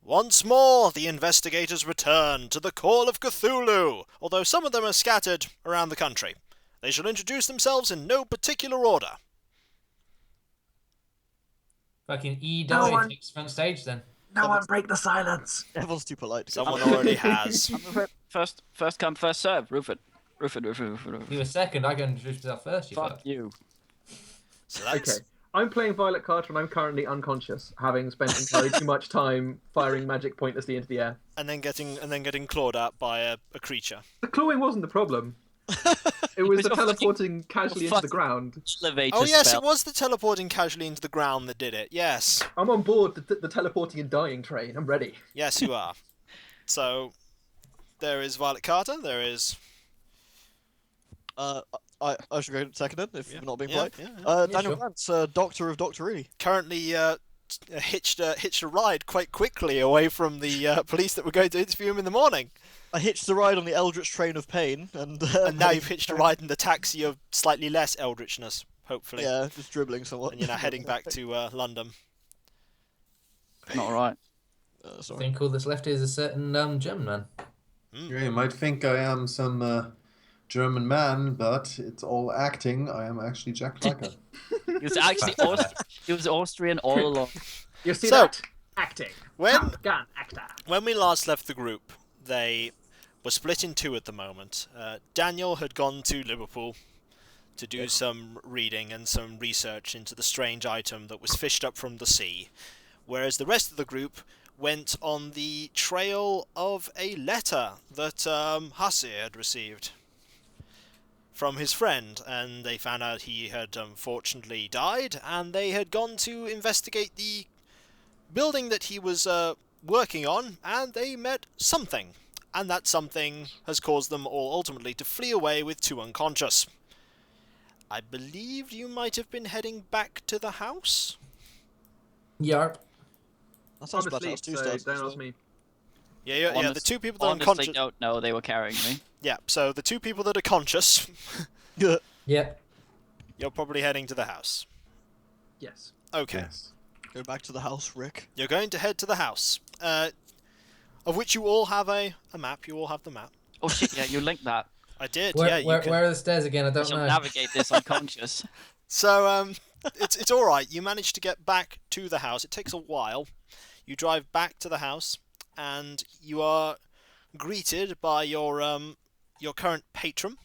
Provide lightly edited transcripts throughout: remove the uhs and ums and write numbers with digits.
Once more, the investigators return to the call of Cthulhu, although some of them are scattered around the country. They shall introduce themselves in no particular order. Fucking E No die one- takes front stage then. No one break the silence. Everyone's too polite to Someone already has. First come, first serve. Rufus. You were second, I can introduce myself first, you Fuck fuck. you. So that's... Okay. I'm playing Violet Carter and I'm currently unconscious, having spent entirely too much time firing magic pointlessly into the air. And then getting clawed at by a creature. The clawing wasn't the problem. It was the your teleporting casually into the fucking- ground. Elevator Oh yes, spell. it was the teleporting casually into the ground that did it. Yes. I'm on board the teleporting and dying train. I'm ready. Yes, you are. So, there is Violet Carter, there is... I should go second then, if Yeah, we're not being yeah, polite. yeah. Daniel sure. Grant's Doctor of Doctorini. Currently hitched a ride quite quickly away from the police that were going to interview him in the morning. I hitched a ride on the Eldritch train of pain, and And now you've hitched a ride in the taxi of slightly less eldritchness, hopefully. Yeah, just dribbling somewhat. And you're now heading back to London. Not right. I Sorry. think all that's left is a certain German man. Yeah, you might think I am some German man, but it's all acting. I am actually Jack Blacker. He was actually he was Austrian all along. You see So- that? Acting. When- Top gun actor. When we last left the group, they were split in two at the moment. Daniel had gone to Liverpool to do some reading and some research into the strange item that was fished up from the sea, whereas the rest of the group went on the trail of a letter that Hasse had received from his friend, and they found out he had unfortunately died, and they had gone to investigate the building that he was working on, and they met something, and that something has caused them all ultimately to flee away with two unconscious. I believe you might have been heading back to the house? Yarp. That sounds I'm better. asleep, That's two so stars. don't ask me. Yeah, the two people that are Honestly, unconscious... don't know they were carrying me. Yeah, so the two people that are conscious, Yep. you're probably heading to the house. Yes. Okay. Yes. Go back to the house, Rick. You're going to head to the house, of which you all have a map. You all have the map. Oh shit! Yeah, you linked that. I did, Where, yeah. You where, can... where are the stairs again? I I don't shall know. navigate this unconscious. So, it's all right. You manage to get back to the house. It takes a while. You drive back to the house, and you are greeted by your current patron,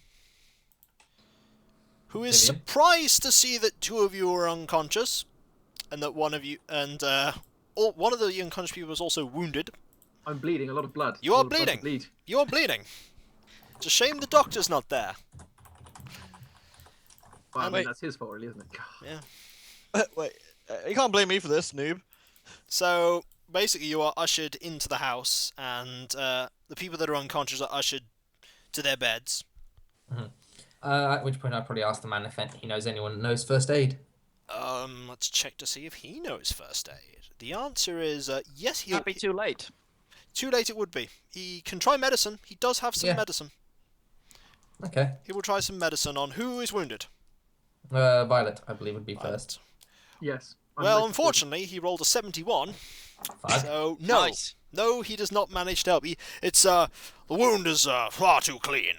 who is Vivian? surprised to see that two of you are unconscious, and that one of you one of the unconscious people is also wounded. I'm bleeding. A lot of blood. You A are lot of blood to bleeding. Bleed. You are bleeding. It's a shame the doctor's not there. Well, I mean, Wait. that's his fault, really, isn't it? God. Yeah. Wait, you can't blame me for this, noob. So basically, you are ushered into the house, and the people that are unconscious are ushered to their beds. At which point I'd probably ask the man if he knows anyone that knows first aid. Let's check to see if he knows first aid. The answer is yes. He Can't be too late. too late. It would be. He can try medicine. He does have some Yeah. medicine. Okay. He will try some medicine on who is wounded. Violet, I believe, would be Violet. first. Yes. I'm Well, most unfortunately, he rolled a 71. Fuck. So no, Nice. no, he does not manage to help. The wound is far too clean.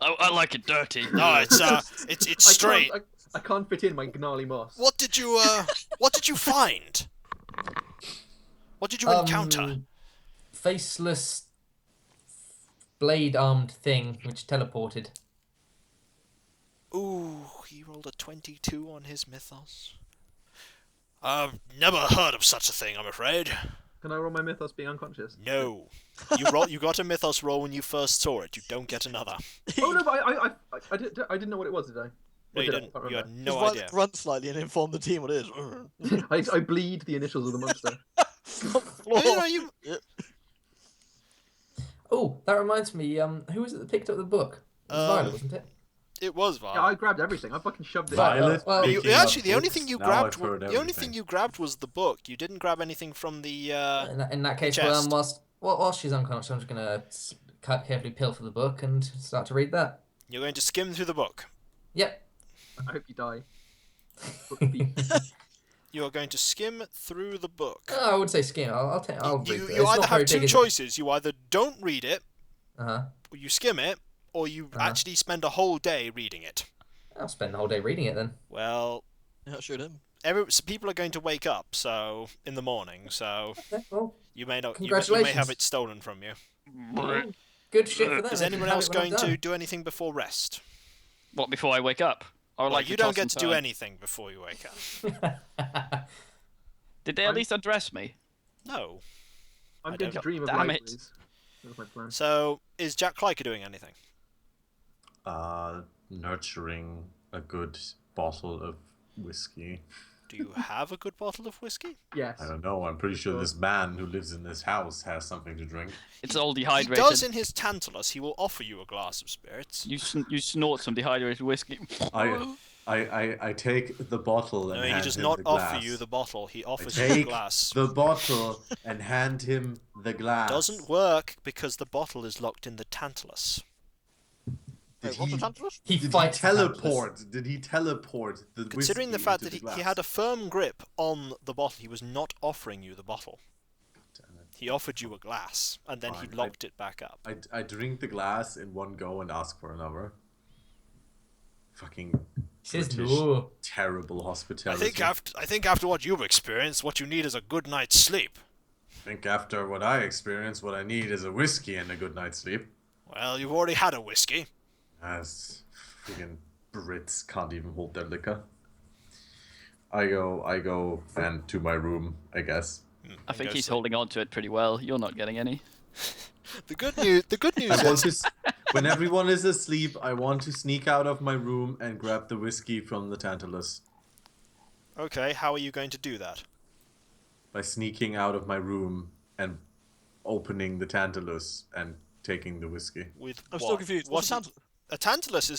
I like it dirty. No, it's important. straight. I can't fit in my gnarly moss. What did you find? What did you encounter? Faceless, blade-armed thing which teleported. Ooh, he rolled a 22 on his mythos. I've never heard of such a thing, I'm afraid. Can I roll my mythos being unconscious? No. You got a mythos roll when you first saw it. You don't get another. Oh no, but I didn't know what it was, did I? No, Or you did I? didn't. I can't You had remember. no Just idea. run slightly and inform the team what it is. I bleed the initials of the monster. You. Oh, that reminds me. Who was it that picked up the book? It was Violet, wasn't it? It was Violet. Yeah, I grabbed everything. I fucking shoved it. Violet. Well, You, picking up actually, the only books. thing you Now grabbed, I've heard the only everything. thing you grabbed was the book. You didn't grab anything from the. In that case, chest. whilst she's unconscious, I'm just gonna carefully pilfer the book and start to read that. You're going to skim through the book. Yep. I hope you die. Book thief. You are going to skim through the book. I would say skim. I'll read You it. It's either not have very two big, is it? choices. You either don't read it, Uh-huh. or you skim it, or you actually spend a whole day reading it. I'll spend the whole day reading it then. Well, Yeah, shoot him. people are going to wake up in the morning, so Okay, well, you may not. You may have Congratulations. it stolen from you. good shit for them. Is They anyone can have else it when I'm going to done. do anything before rest? What, before I wake up? I would Well, like you to don't toss get some to do time. anything before you wake up. Did they at least undress me? No. I'm I going to don't- dream of Damn it. libraries. That's my plan. So, is Jack Clyker doing anything? Nurturing a good bottle of whiskey. Do you have a good bottle of whiskey? Yes. I don't know. I'm pretty sure this man who lives in this house has something to drink. It's all He dehydrated. does in his Tantalus. He will offer you a glass of spirits. You snort some dehydrated whiskey. I take the bottle and No, he hand does him not the glass. offer you the bottle. He I offers you a take glass. the bottle and hand him the glass. Doesn't work because the bottle is locked in the Tantalus. Did Wait, what's he, the Tantalus? He did he fights the Tantalus. teleport? Did he teleport the Considering the whiskey fact into that the he glass? had a firm grip on the bottle, he was not offering you the bottle. Damn it. He offered you a glass, and then he Fine, locked it back up. I drink the glass in one go and ask for another. Fucking He says British no. terrible I hospitality. think after what you've experienced, what you need is a good night's sleep. I think after what I experienced, what I need is a whiskey and a good night's sleep. Well, you've already had a whiskey. As freaking Brits can't even hold their liquor. I go and to my room, I guess. I think go he's sleep. holding on to it pretty well. You're not getting any. The good news I want is to, when everyone is asleep, I want to sneak out of my room and grab the whiskey from the Tantalus. okay. How are you going to do that? By sneaking out of my room and opening the Tantalus and taking the whiskey. With I'm what? still confused. What's What- a Tantalus? A Tantalus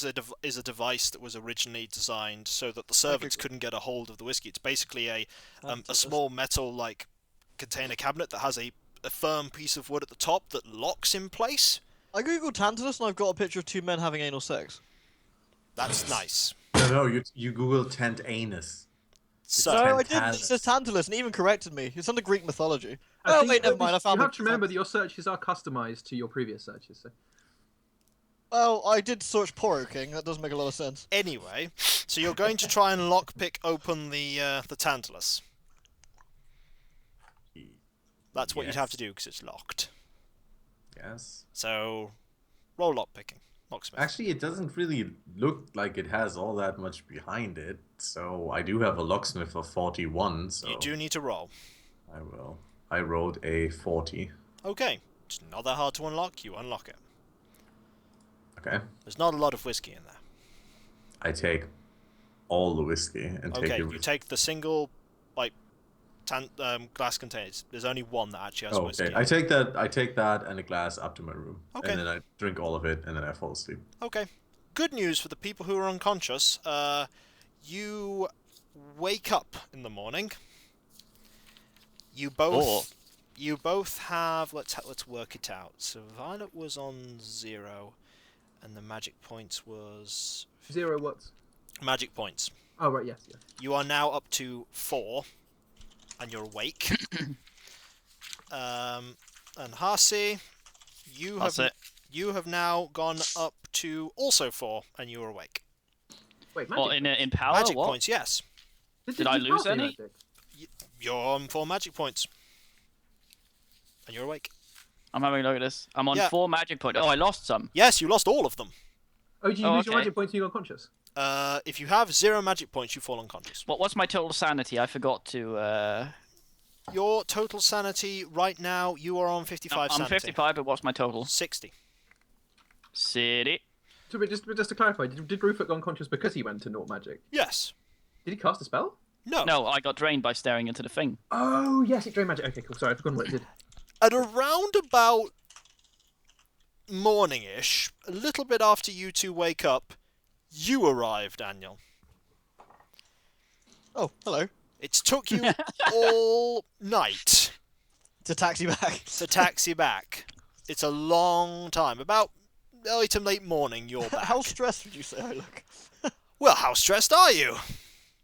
is a device that was originally designed so that the servants good. couldn't get a hold of the whiskey. It's basically a Tantalus. small metal like container cabinet that has a firm piece of wood at the top that locks in place. I googled Tantalus and I've got a picture of two men having anal sex. That's nice. No, you Google tent anus. So No, I didn't. It Tantalus. says Tantalus and even corrected me. It's under Greek mythology. I Oh think wait, never that mind. I found You have the to remember that your searches are customized to your previous searches. So. Well, I did search Poro King. That does make a lot of sense. anyway, so you're going to try and lockpick open the Tantalus. That's what you'd have to do because it's locked. Yes. So roll lockpicking. Locksmith. Actually, it doesn't really look like it has all that much behind it. So I do have a locksmith of 41. So You do need to roll. I will. I rolled a 40. Okay. It's not that hard to unlock. You unlock it. Okay. There's not a lot of whiskey in there. I take all the whiskey and take Okay, the you whiskey. take the single, like, glass containers. There's only one that actually has Oh, whiskey. okay. in I it. take that and a glass up to my room. Okay. And then I drink all of it and then I fall asleep. Okay. Good news for the people who are unconscious. You wake up in the morning. You both have. Let's work it out. So Violet was on 0, and the magic points was 0 what? magic points. Oh, right, yes. You are now up to 4, and you're awake. And Hasi, That's it. you have now gone up to also 4, and you are awake. Wait, Or magic. in power? Magic what? points, yes. Did I you lose pass me any? magic? You're on 4 magic points, and you're awake. I'm having a look at this. I'm on Yeah. 4 magic points. Oh, I lost some. Yes, you lost all of them. Oh, did you Oh, lose your okay. magic points and you got unconscious? If you have 0 magic points, you fall unconscious. What's my total sanity? I forgot to. Your total sanity right now, you are on 55 I'm sanity. 55, but what's my total? 60. City. So, but just to clarify, did Rufus go unconscious because he went to Naught Magic? Yes. Did he cast a spell? No. No, I got drained by staring into the thing. Oh, yes, it drained magic. Okay, cool. Sorry, I've forgotten what it did. At around about morning-ish, a little bit after you two wake up, you arrive, Daniel. Oh, hello. It's took you all night To taxi back. to taxi back. It's a long time. About early to late morning, you're back. How stressed would you say I look? Well, how stressed are you?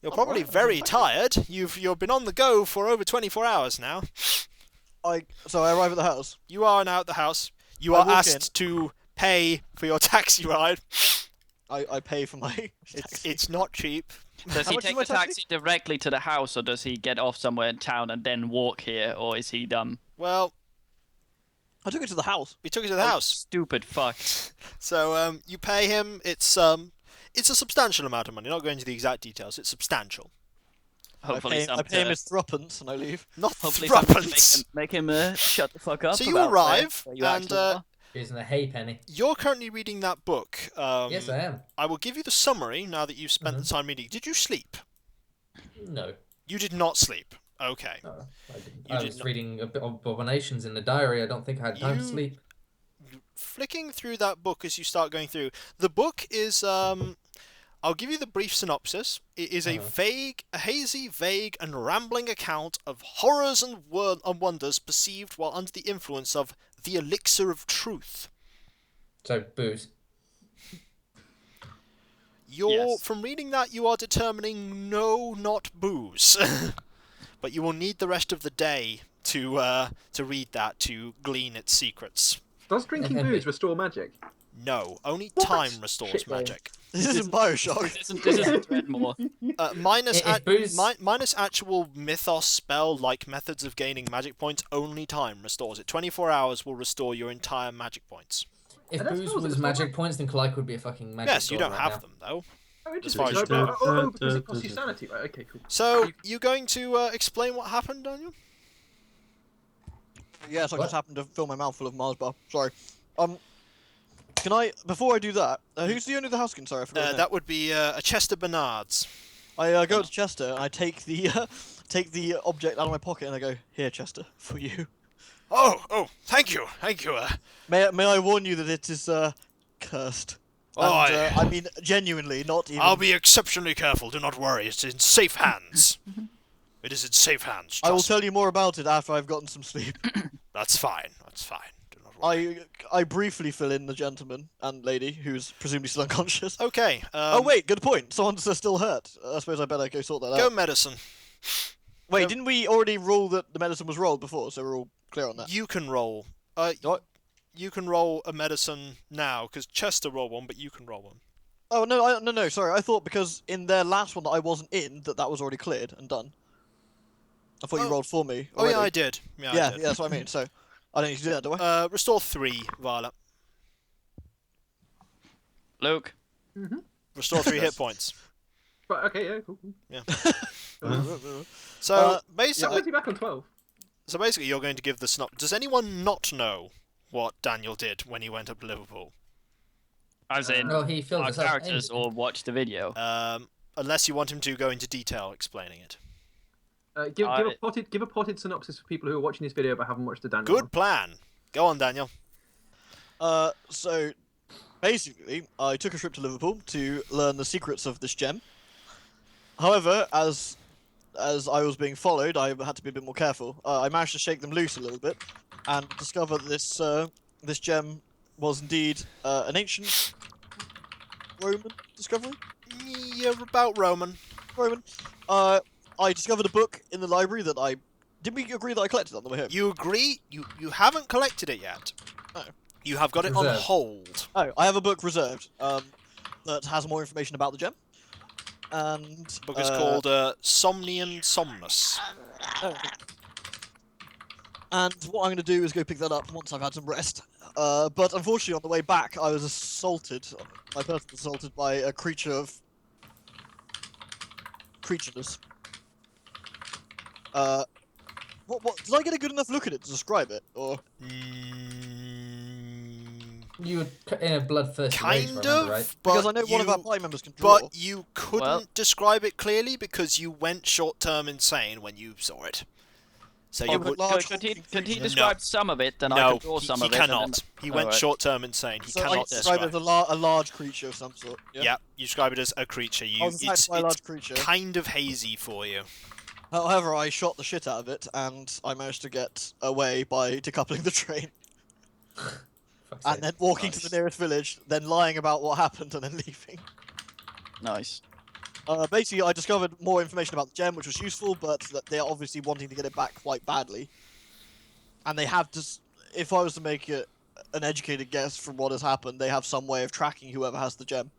You're probably very tired. You've been on the go for over 24 hours now. So I arrive at the house. You are now at the house. You I are walk asked to pay for your taxi ride. I pay for my It's not cheap. Does How he much is take my the taxi directly to the house, or does he get off somewhere in town and then walk here, or is he dumb? Well, I took it to the house. we took it to the house. Stupid fuck. So you pay him. It's a substantial amount of money. Not going into the exact details. It's substantial. Hopefully I pay him his threepence and I leave. Not Hopefully something to threepence. make him shut the fuck up. So you about arrive, where you and actually are. Using a hay penny. you're currently reading that book. Yes, I am. I will give you the summary now that you've spent the time reading. Did you sleep? No. You did not sleep. Okay. No, I didn't. You I did was not- reading abominations in the diary. I don't think I had time to You- sleep. Flicking through that book as you start going through, the book is I'll give you the brief synopsis. It is a hazy, vague, and rambling account of horrors and wonders perceived while under the influence of the elixir of truth. So, booze. Yes. From reading that, you are determining no, not booze, but you will need the rest of the day to read that to glean its secrets. Does drinking And booze restore magic? No, only What? time restores Shit, magic. This isn't Bioshock. This isn't Dreadmore. Minus If booze- minus actual mythos spell-like methods of gaining magic points, only time restores it. 24 hours will restore your entire magic points. If And that's booze not- was it's not magic like- points, then Clyde would be a fucking magic Yes, you god don't right have now. them though. Oh, As far interesting. as No, you but- because it costs you sanity. Right, okay, cool. So, you going to explain what happened, Daniel? Yes, I What? just happened to fill my mouth full of Mars bar. Sorry. Can I, before I do that, who's the owner of the house again? Sorry, I forgot his name. That would be a Chester Bernard's. I go to Chester and I take the take the object out of my pocket and I go, "Here, Chester, for you." Oh, thank you. May I warn you that it is cursed. Oh, And, I mean, genuinely, not even. I'll be exceptionally careful. Do not worry. It's in safe hands. It is in safe hands. I will Trust tell you more about it after I've gotten some sleep. That's fine. Do not worry. I briefly fill in the gentleman and lady who's presumably still unconscious. Okay. Oh wait, good point. Someone's still hurt. I suppose I better go sort that Go out. medicine. Wait, go- didn't we already rule that the medicine was rolled before? So we're all clear on that. You can roll. What? You can roll a medicine now because Chester rolled one, but you can roll one. Oh no, no. Sorry, I thought because in their last one that I wasn't in, that was already cleared and done. I thought you rolled for me. Oh yeah, already. I did. Yeah, I Yeah, did. that's what I mean. So I don't need to do that, do I? Restore 3, Violet. Luke. Restore 3 hit points. But okay, yeah, cool. So Yeah, basically, I'll be back on 12. you're going to give the synopsis. Does anyone not know what Daniel did when he went up to Liverpool? As in No, he filled our us up. characters, or watch the video. Unless you want him to go into detail explaining it. Give a potted synopsis for people who are watching this video but haven't watched the Daniel one. Good plan. Go on, Daniel. So basically, I took a trip to Liverpool to learn the secrets of this gem. However, as I was being followed, I had to be a bit more careful. I managed to shake them loose a little bit and discover that this gem was indeed an ancient Roman discovery. You're about Roman. Roman. I discovered a book in the library that did we agree that I collected on the way home? You agree? You haven't collected it yet. No. You have got it on Reserved. hold. Oh, I have a book reserved that has more information about the gem. And The book is called Somnian Somnus. oh. And what I'm going to do is go pick that up once I've had some rest. But unfortunately, on the way back, I was assaulted. My person was assaulted by a creature of creatureless. What? Did I get a good enough look at it to describe it, or? You were in a bloodthirsty rage, Kind if I remember of, right? but Because I know one of our you- party members can draw. But you couldn't Well- describe it clearly because you went short-term insane when you saw it. So Oh, you but would. large Could he creature. describe some of it? Then I No, can draw some he of it. and then- cannot. He went Alright. short-term insane. He So I cannot describe it describe. as a large creature of some sort. Yeah. Yeah, you describe it as a creature. I was attacked by a large creature. kind of hazy for you. However, I shot the shit out of it, and I managed to get away by decoupling the train, Fuck's and sake. then walking to Nice. the nearest village, then lying about what happened, and then leaving. Nice. Basically, I discovered more information about the gem, which was useful, but that they're obviously wanting to get it back quite badly. And they have to. If I was to make an educated guess from what has happened, they have some way of tracking whoever has the gem.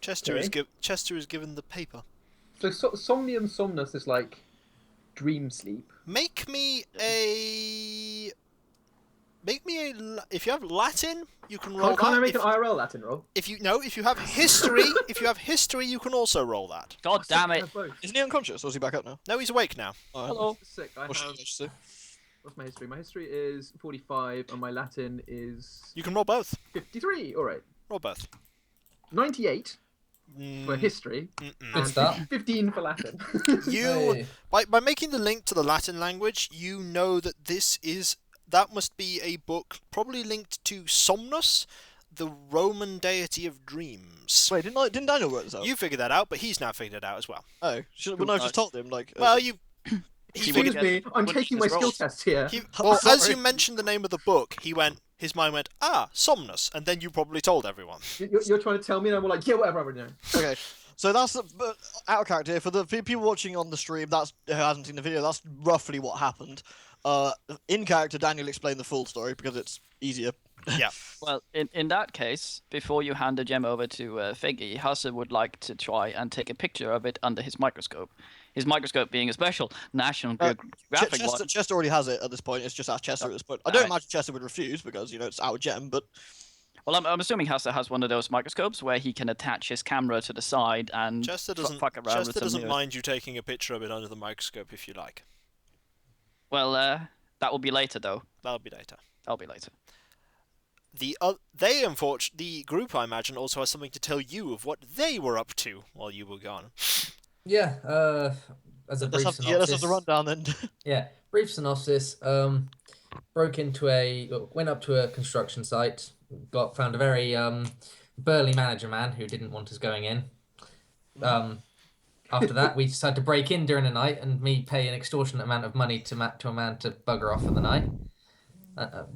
Chester is given the paper. So somnium somnus is like dream sleep. Make me a. If you have Latin, you can roll Can't I that. make an IRL Latin roll? If you have history, you can also roll that. God damn I it. have both. Isn't he unconscious, or is he back up now? No, he's awake now. Alright. Hello. Sick. I Or have. she, I should say. What's my history? My history is 45, and my Latin is You can roll both. 53. All right. Roll both. 98 for Mm, history, Good and start. 15 for Latin. You Hey. by making the link to the Latin language, you know that that must be a book probably linked to Somnus, the Roman deity of dreams. Wait, didn't Daniel work this out? You figured that out, but he's now figured it out as well. Oh, wouldn't I have just told him, like... Well, you Excuse me, I'm wouldn't taking my just skill roll. test here. well, as Sorry. you mentioned the name of the book, his mind went, Somnus, and then you probably told everyone. You're trying to tell me, and I'm all like, yeah, whatever, I already know. Okay, so that's out of character. For the people watching on the stream, who hasn't seen the video, that's roughly what happened. In character, Daniel explained the full story because it's easier. Yeah. Well, in that case, before you hand the gem over to Figgy, Hasse would like to try and take a picture of it under his microscope. His microscope being a special National Geographic one. Chester already has it at this point. It's just asked Chester at this point. I don't imagine Chester would refuse because it's our gem, but Well, I'm assuming Hasse has one of those microscopes where he can attach his camera to the side and Chester doesn't. fuck around with Chester some doesn't mirrors. mind you taking a picture of it under the microscope if you like. Well, that will be later, though. That'll be later. That'll be later. The group, I imagine, also has something to tell you of what they were up to while you were gone. Yeah, as a brief let's synopsis. have the rundown then. Yeah, brief synopsis. Went up to a construction site, found a very burly manager man who didn't want us going in. After that, we decided to break in during the night and me pay an extortionate amount of money to a man to bugger off for the night.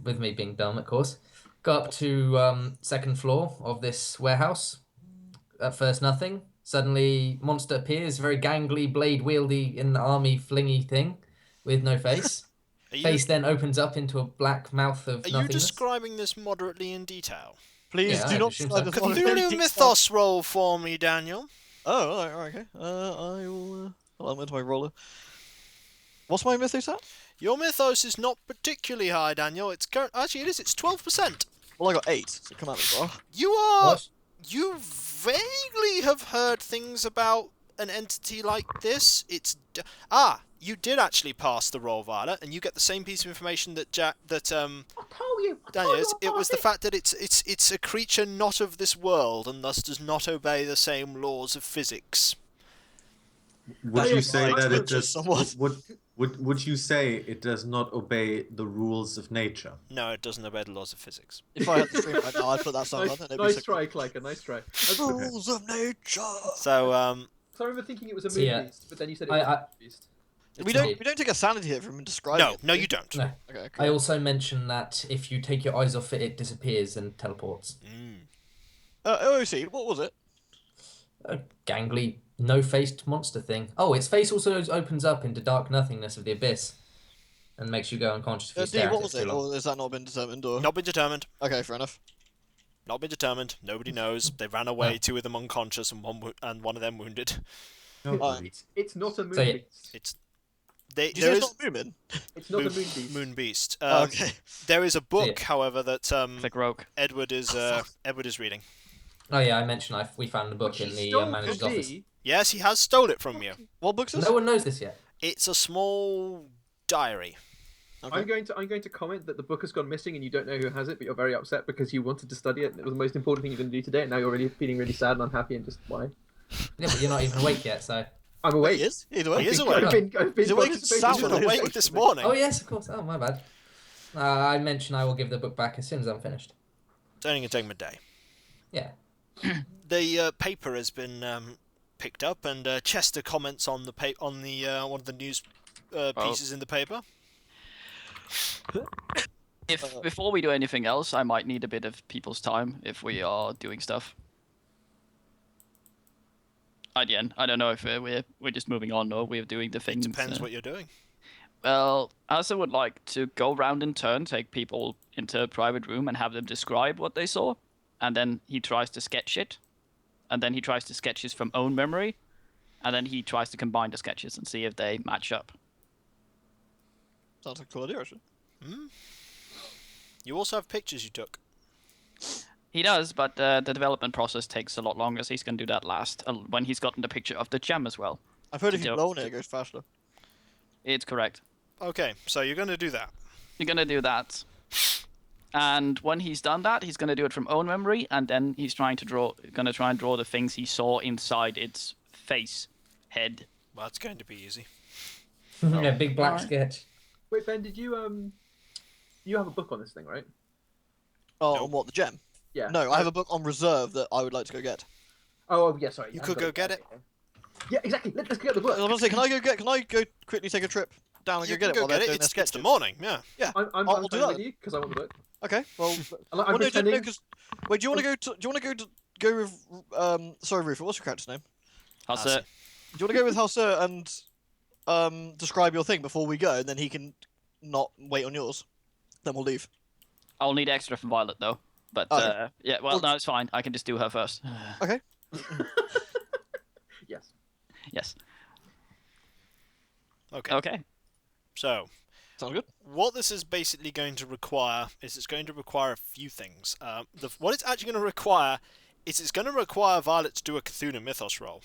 With me being dumb, of course. Got up to second floor of this warehouse. At first, nothing. Suddenly, monster appears, very gangly, blade wieldy in the army flingy thing, with no face. Face then opens up into a black mouth of Are you nothingness. describing this moderately in detail? Please Yeah, do I not assume describe so. this one. Cthulhu Mythos roll for me, Daniel. Oh, alright, okay. I will. Hold on, where's my roller? What's my mythos at? Your Mythos is not particularly high, Daniel. Actually, it is. It's 12%. Well, I got 8, so come at me, bro. What? You vaguely have heard things about an entity like this. You did actually pass the roll, Violet, and you get the same piece of information that I told you. Daniel is. It was the fact that it's a creature not of this world and thus does not obey the same laws of physics. Would you say that it Just does? somewhat. Would you say it does not obey the rules of nature? No, it doesn't obey the laws of physics. If I had the stream right now, I'd put that song on. Nice, and it'd be nice sick. try, Clyker. Nice try. Rules of nature. So, So I remember thinking it was a So, moon yeah. beast, but then you said it was a moon beast. We don't take a sanity hit from describing no, it. no, you don't. No. Okay, I cool. also mentioned that if you take your eyes off it, it disappears and teleports. OOC, what was it? A gangly, no-faced monster thing. Oh, its face also opens up into dark nothingness of the abyss and makes you go unconscious if you D, stare what at was it it? too long. Or has that not been determined? Or... Not been determined. Okay, fair enough. Not been determined. Nobody knows. They ran away. Two of them unconscious, and one of them wounded. Nobody. It's not a moon So, yeah. beast. Did you There say is it's not Moomin? It's not a moon beast. Moon Beast. Okay. There is a book, Yeah. however, that Click rogue. Edward is reading. Oh yeah, I mentioned we found the book in the manager's office. Yes, he has stole it from you. What book's this? No one knows this yet. It's a small diary. Okay. I'm going to comment that the book has gone missing and you don't know who has it, but you're very upset because you wanted to study it and it was the most important thing you're going to do today. And now you're really feeling really sad and unhappy and just why? Yeah, but you're not even awake yet, so. I'm He awake. is? Either way. He is awake. I've been He's awake and participating sound He's in been the awake conversation. this morning. Oh yes, of course. Oh my bad. I mentioned I will give the book back as soon as I'm finished. It's only going to take him a day. Yeah. The paper has been picked up, and Chester comments on the one of the news pieces in the paper. If before we do anything else, I might need a bit of people's time if we are doing stuff. Again, I don't know if we're just moving on or we're doing the It things. depends what you're doing. Well, Asa would like to go round in turn, take people into a private room and have them describe what they saw, and then he tries to sketch it, and then he tries to sketch his from own memory, and then he tries to combine the sketches and see if they match up. Sounds like a cool idea, actually. You also have pictures you took. He does, but the development process takes a lot longer, so he's going to do that last, when he's gotten the picture of the gem as well. I've heard if To you do- blow it, it goes faster. It's correct. Okay, so you're going to do that. You're going to do that. And when he's done that, he's going to do it from own memory, and then he's going to try and draw the things he saw inside its face, head. Well, it's going to be easy. Yeah, big black Alright. sketch. Wait, Ben, did you you have a book on this thing, right? Oh, Nope. on what, the gem? Yeah. No, I have a book on reserve that I would like to go get. Oh, yeah, sorry. You I could haven't go got get it. Okay. Yeah, exactly. Let's get the I was book. gonna say, can I go quickly take a trip down and You go get can it go while they're get it. doing their It's sketches? the morning, yeah. Yeah. I'm I'll do coming that. with you because I want the book. Okay. Well, I'm well, no, pretending. because wait, do you want to go with sorry, Rufus, what's your character's name? How's I it? see. Do you want to go with Halser and describe your thing before we go, and then he can not wait on yours? Then we'll leave. I'll need extra from Violet, though. But, Okay. yeah, well, no, it's fine. I can just do her first. Okay. Yes. Yes. Okay. Okay. So, Sounds good. what this is basically going to require is it's going to require a few things. What it's actually going to require is it's going to require Violet to do a Cthulhu Mythos roll.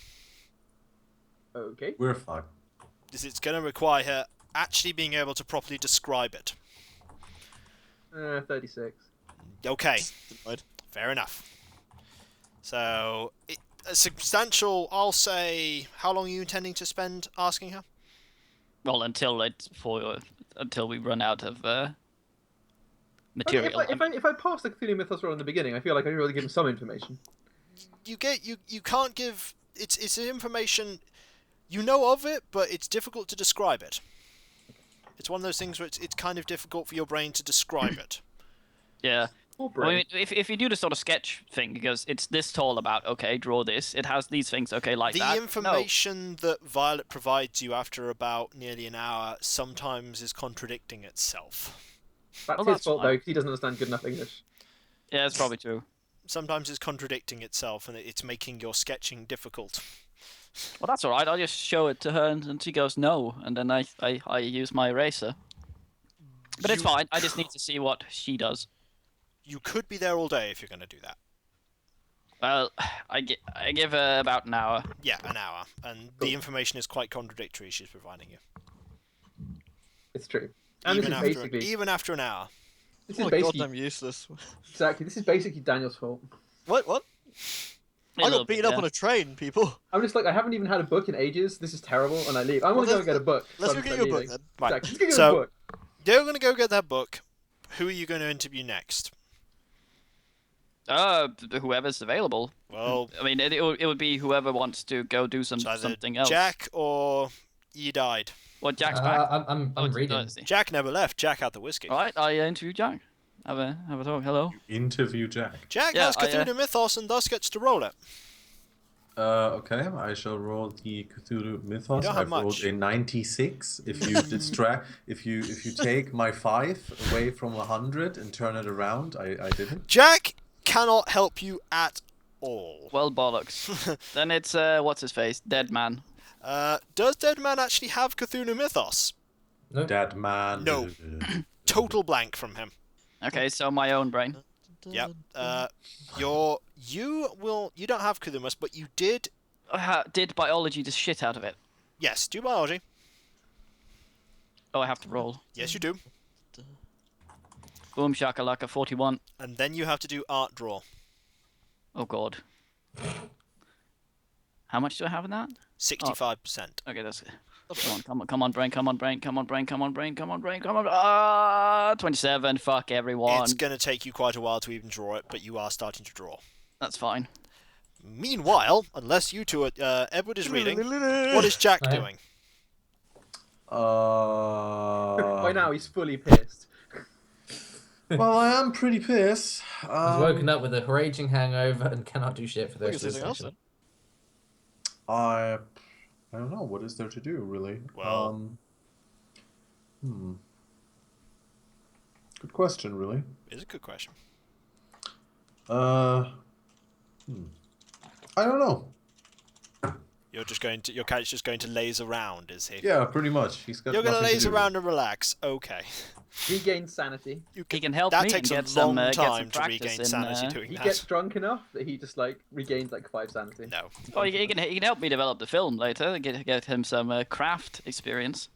Okay. We're fucked. It's going to require her actually being able to properly describe it. 36. Okay, Right. fair enough. So, a substantial, I'll say, how long are you intending to spend asking her? Well, until we run out of Okay, material. if I pass the Cthulhu Mythos roll in the beginning, I feel like I should really give him some information. You can't give, it's information, you know of it, but it's difficult to describe it. It's one of those things where it's kind of difficult for your brain to describe it. Yeah. Poor I brain. mean, if you do the sort of sketch thing, because it's this tall about, okay, draw this, it has these things, okay, like The that. information that Violet provides you after about nearly an hour sometimes is contradicting itself. That's well, his that's fault, fine. though, because he doesn't understand good enough English. No. Yeah, it's probably true. Sometimes it's contradicting itself and it's making your sketching difficult. Well, that's all right. I'll just show it to her, and she goes no, and then I use my eraser. But it's You- fine. I just need to see what she does. You could be there all day if you're going to do that. Well, I give her about an hour. Yeah, an hour. And the information is quite contradictory she's providing you. It's true. And this is basically even after an hour. this Oh is my basically god, I'm useless. exactly this is basically Daniel's fault. What? I A little got bit, beaten up yeah. on a train, people. I'm just like, I haven't even had a book in ages. This is terrible, and I leave. I want to go and get a book. Let's so go I'm get your book leaving. then. Right. Exactly. Let's go get So- a book. You're going to go get that book. Who are you going to interview next? Whoever's available. Well, I mean, it would be whoever wants to go do it's either something else. Jack or you died. Well, Jack's back. I'm Oh, reading. is he? Jack never left. Jack had the whiskey. All right, I interview Jack. Have a talk. Hello. Interview Jack. Jack Yeah, has Cthulhu Mythos and thus gets to roll it. Okay, I shall roll the Cthulhu Mythos. don't have I've rolled much. a 96. If you distract, if you take my 5 away from 100 and turn it around, I didn't. Jack cannot help you at all. Well, bollocks. Then it's what's his face, Dead Man. Does Dead Man actually have Cthulhu Mythos? No. Dead man. No. Total blank from him. Okay, so my own brain. Yep. You don't have Cthulhu Mythos, but you did. Did biology the shit out of it? Yes, do biology. Oh, I have to roll. Yes, you do. Boom shakalaka 41. And then you have to do art draw. Oh god. How much do I have in that? 65%. Okay, that's come on, brain, come on, 27. Fuck everyone. It's going to take you quite a while to even draw it, but you are starting to draw. That's fine. Meanwhile, unless you two are, Edward is reading, what is Jack I am. doing? By now, he's fully pissed. Well, I am pretty pissed. He's woken up with a raging hangover and cannot do shit for the We rest can of say the something else session. I don't know. What is there to do, really? Well- Good question, really. It's a good question. I don't know. Your character's just going to laze around, is he? Yeah, pretty much. He's got You're going to nothing laze do. around and relax. Okay. Regain sanity. You He can help that me takes and a get some, long get some time to practice regain in, sanity doing He that. gets drunk enough that he just like regains like 5 sanity. No. Oh, he can help me develop the film later. Get him some craft experience.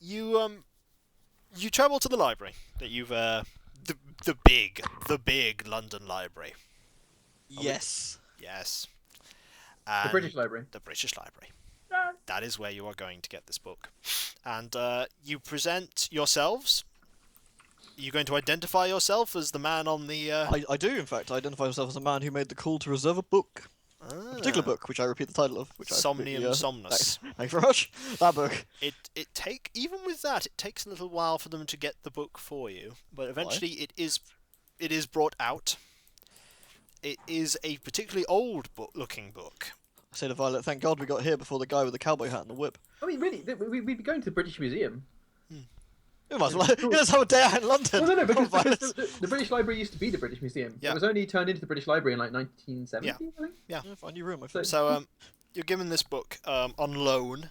You travel to the library that you've the big London library. Yes. Yes. The And British Library. The British Library. That is where you are going to get this book. And you present yourselves. Are you going to identify yourself as the man on the... I do, in fact. I identify myself as a man who made the call to reserve a book. A particular book, which I repeat the title of. Which Somnium I Somnus. Thank you very much. That book. Even with that, it takes a little while for them to get the book for you. But eventually it is brought out. It is a particularly old looking book. I say to Violet, thank God we got here before the guy with the cowboy hat and the whip. I mean, really, we'd be going to the British Museum. You might as well. Let's have a day out in London. No, because Violet. the British Library used to be the British Museum. Yeah. It was only turned into the British Library in like 1970, Yeah. I think. Yeah. Yeah, find your room, my friend. So you're given this book on loan.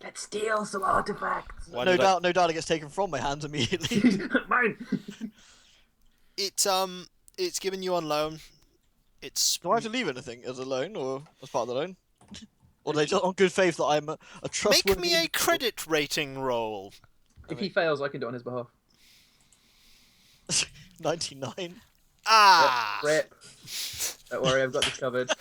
Let's steal some artifacts. Why No did I- doubt, no doubt it gets taken from my hands immediately. Mine. It's given you on loan. It's Do I have to leave anything as a loan or as part of the loan? Or are they just on good faith that I'm a trustworthy... make me a credit rating roll. If he fails, I can do it on his behalf. 99. Ah. Rip. Don't worry, I've got this covered.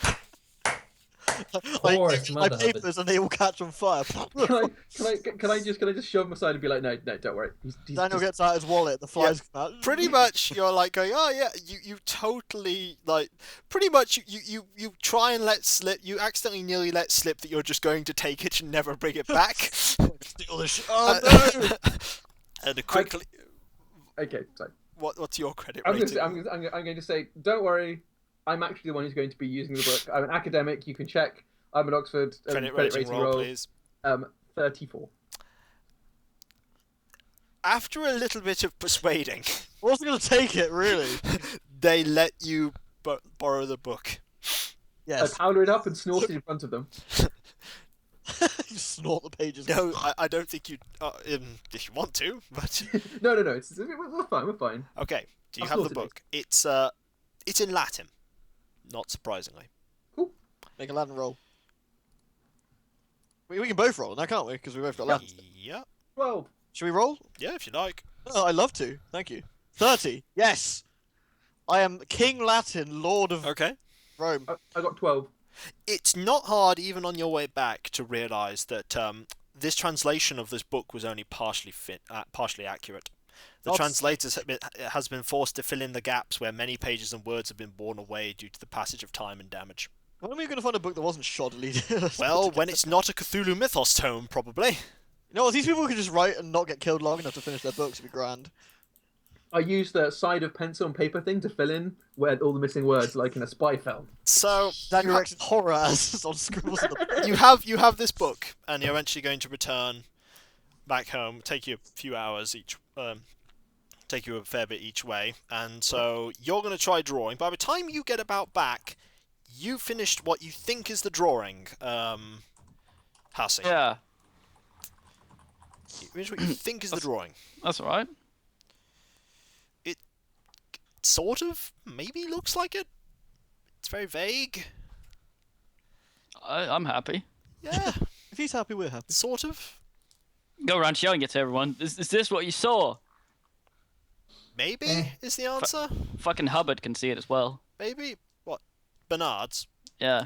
Horse, my mother papers and they all catch on fire. Can I just shove him aside and be like, no, don't worry. He's Daniel just- gets out his wallet, the flies come out. Pretty much, you're like going, oh yeah, you totally like. Pretty much, you try and let slip. You accidentally nearly let slip that you're just going to take it and never bring it back. Steal this shit. Oh no! And quickly, Okay, sorry. what's your credit I'm rating? going to say, don't worry. I'm actually the one who's going to be using the book. I'm an academic. You can check. I'm at Oxford. Credit rating roll, please. 34. After a little bit of persuading, I wasn't going to take it, really. they let you borrow the book. Yes. I powder it up and snort it in front of them. You snort the pages. No, I don't think you. If you want to, but No. We're fine. We're fine. okay. Do you I've have the sorted book? It's in Latin, not surprisingly. Make a Latin roll. We can both roll now, can't we? Because we both got Latin. Yeah, Well, Should we roll? yeah, if you like. Oh, I'd love to. Thank you. 30. Yes. I am King Latin, Lord of Okay. Rome. I got 12. It's not hard, even on your way back, to realise that this translation of this book was only partially accurate. The translators has been forced to fill in the gaps where many pages and words have been worn away due to the passage of time and damage. When are we going to find a book that wasn't shoddily? Well, when it's not a Cthulhu mythos tome, probably. You know what? These people could just write and not get killed long enough to finish their books. It'd be grand. I used the side of pencil and paper thing to fill in where all the missing words, like in a spy film. So Daniel Rex's horror as on scribbles in the you have this book, and you're eventually going to return back home. Take you a few hours each. Take you a fair bit each way, and so you're going to try drawing. By the time you get about back, you finished what you think is the drawing, Hassie. Yeah, You finished what you think is the drawing. that's all right. It sort of maybe looks like it. It's very vague. I'm happy. Yeah, If he's happy, we're happy. sort of. Go around showing it to everyone. Is this what you saw? Maybe is the answer. Fucking Hubbard can see it as well. Maybe what? Bernard's. Yeah.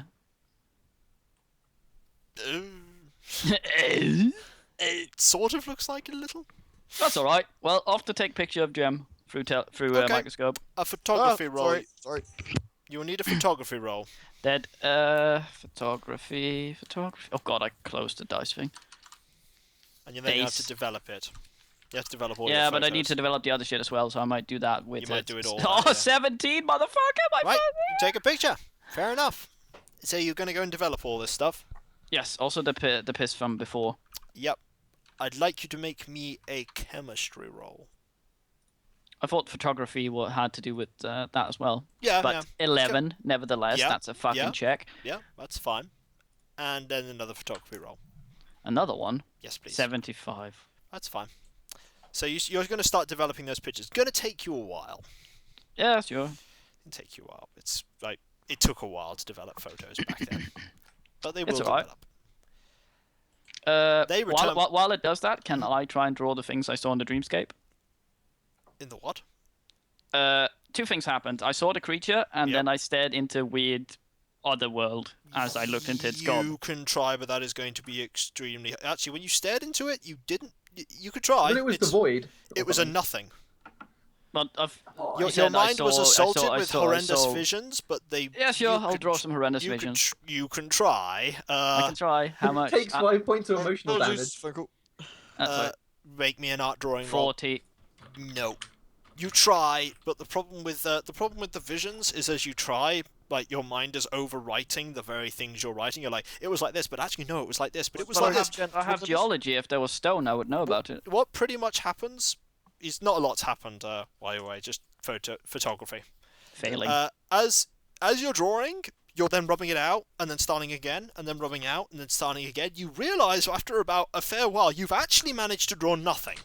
It sort of looks like it a little. That's all right. Well, off to take picture of Gem through Okay. microscope. A photography roll. Sorry. You will need a photography roll. Dead. Photography. Oh god, I closed the dice thing. And then you have to Base. develop it. You have to develop all your Yeah, but I photos. need to develop the other shit as well, so I might do that with You might do it all Oh, now, yeah. 17, motherfucker! My Right, fucking- take a picture. Fair enough. So you're going to go and develop all this stuff. Yes. Also the piss from before. Yep. I'd like you to make me a chemistry roll. I thought photography had to do with that as well. Yeah, But yeah. 11, nevertheless, Yeah, that's a fucking yeah. check. Yeah, that's fine. And then another photography roll. Another one. Yes, please. 75. That's fine. So you're going to start developing those pictures. It's going to take you a while. Yeah, sure. It'll take you a while. It's like it took a while to develop photos back then, but they will It's alright. develop. They return While it does that, can I try and draw the things I saw in the dreamscape? in the what? Two things happened. I saw the creature, and Yep. then I stared into weird other world as I looked into its gob. You can try, but that is going to be extremely. Actually, when you stared into it, you didn't. You could try. But it was the It's- void. It was a nothing. But Your mind was assaulted I with saw- horrendous visions, but they. Yeah, sure. you I'll could- draw some horrendous you can visions. you can try. I can try. How It much? takes 5 points of emotional Apologies, damage. Funko. That's right. Make me an art drawing roll. 40. No, you try, but the problem with the visions is as you try, like your mind is overwriting the very things you're writing. You're like, it was like this, but actually no, it was like this, but it was But like I this. have I have geology. If there was stone, I would know about it. What pretty much happens is not a lot's happened. By the way, just photography. Failing. As you're drawing, you're then rubbing it out and then starting again and then rubbing out and then starting again. You realise after about a fair while you've actually managed to draw nothing.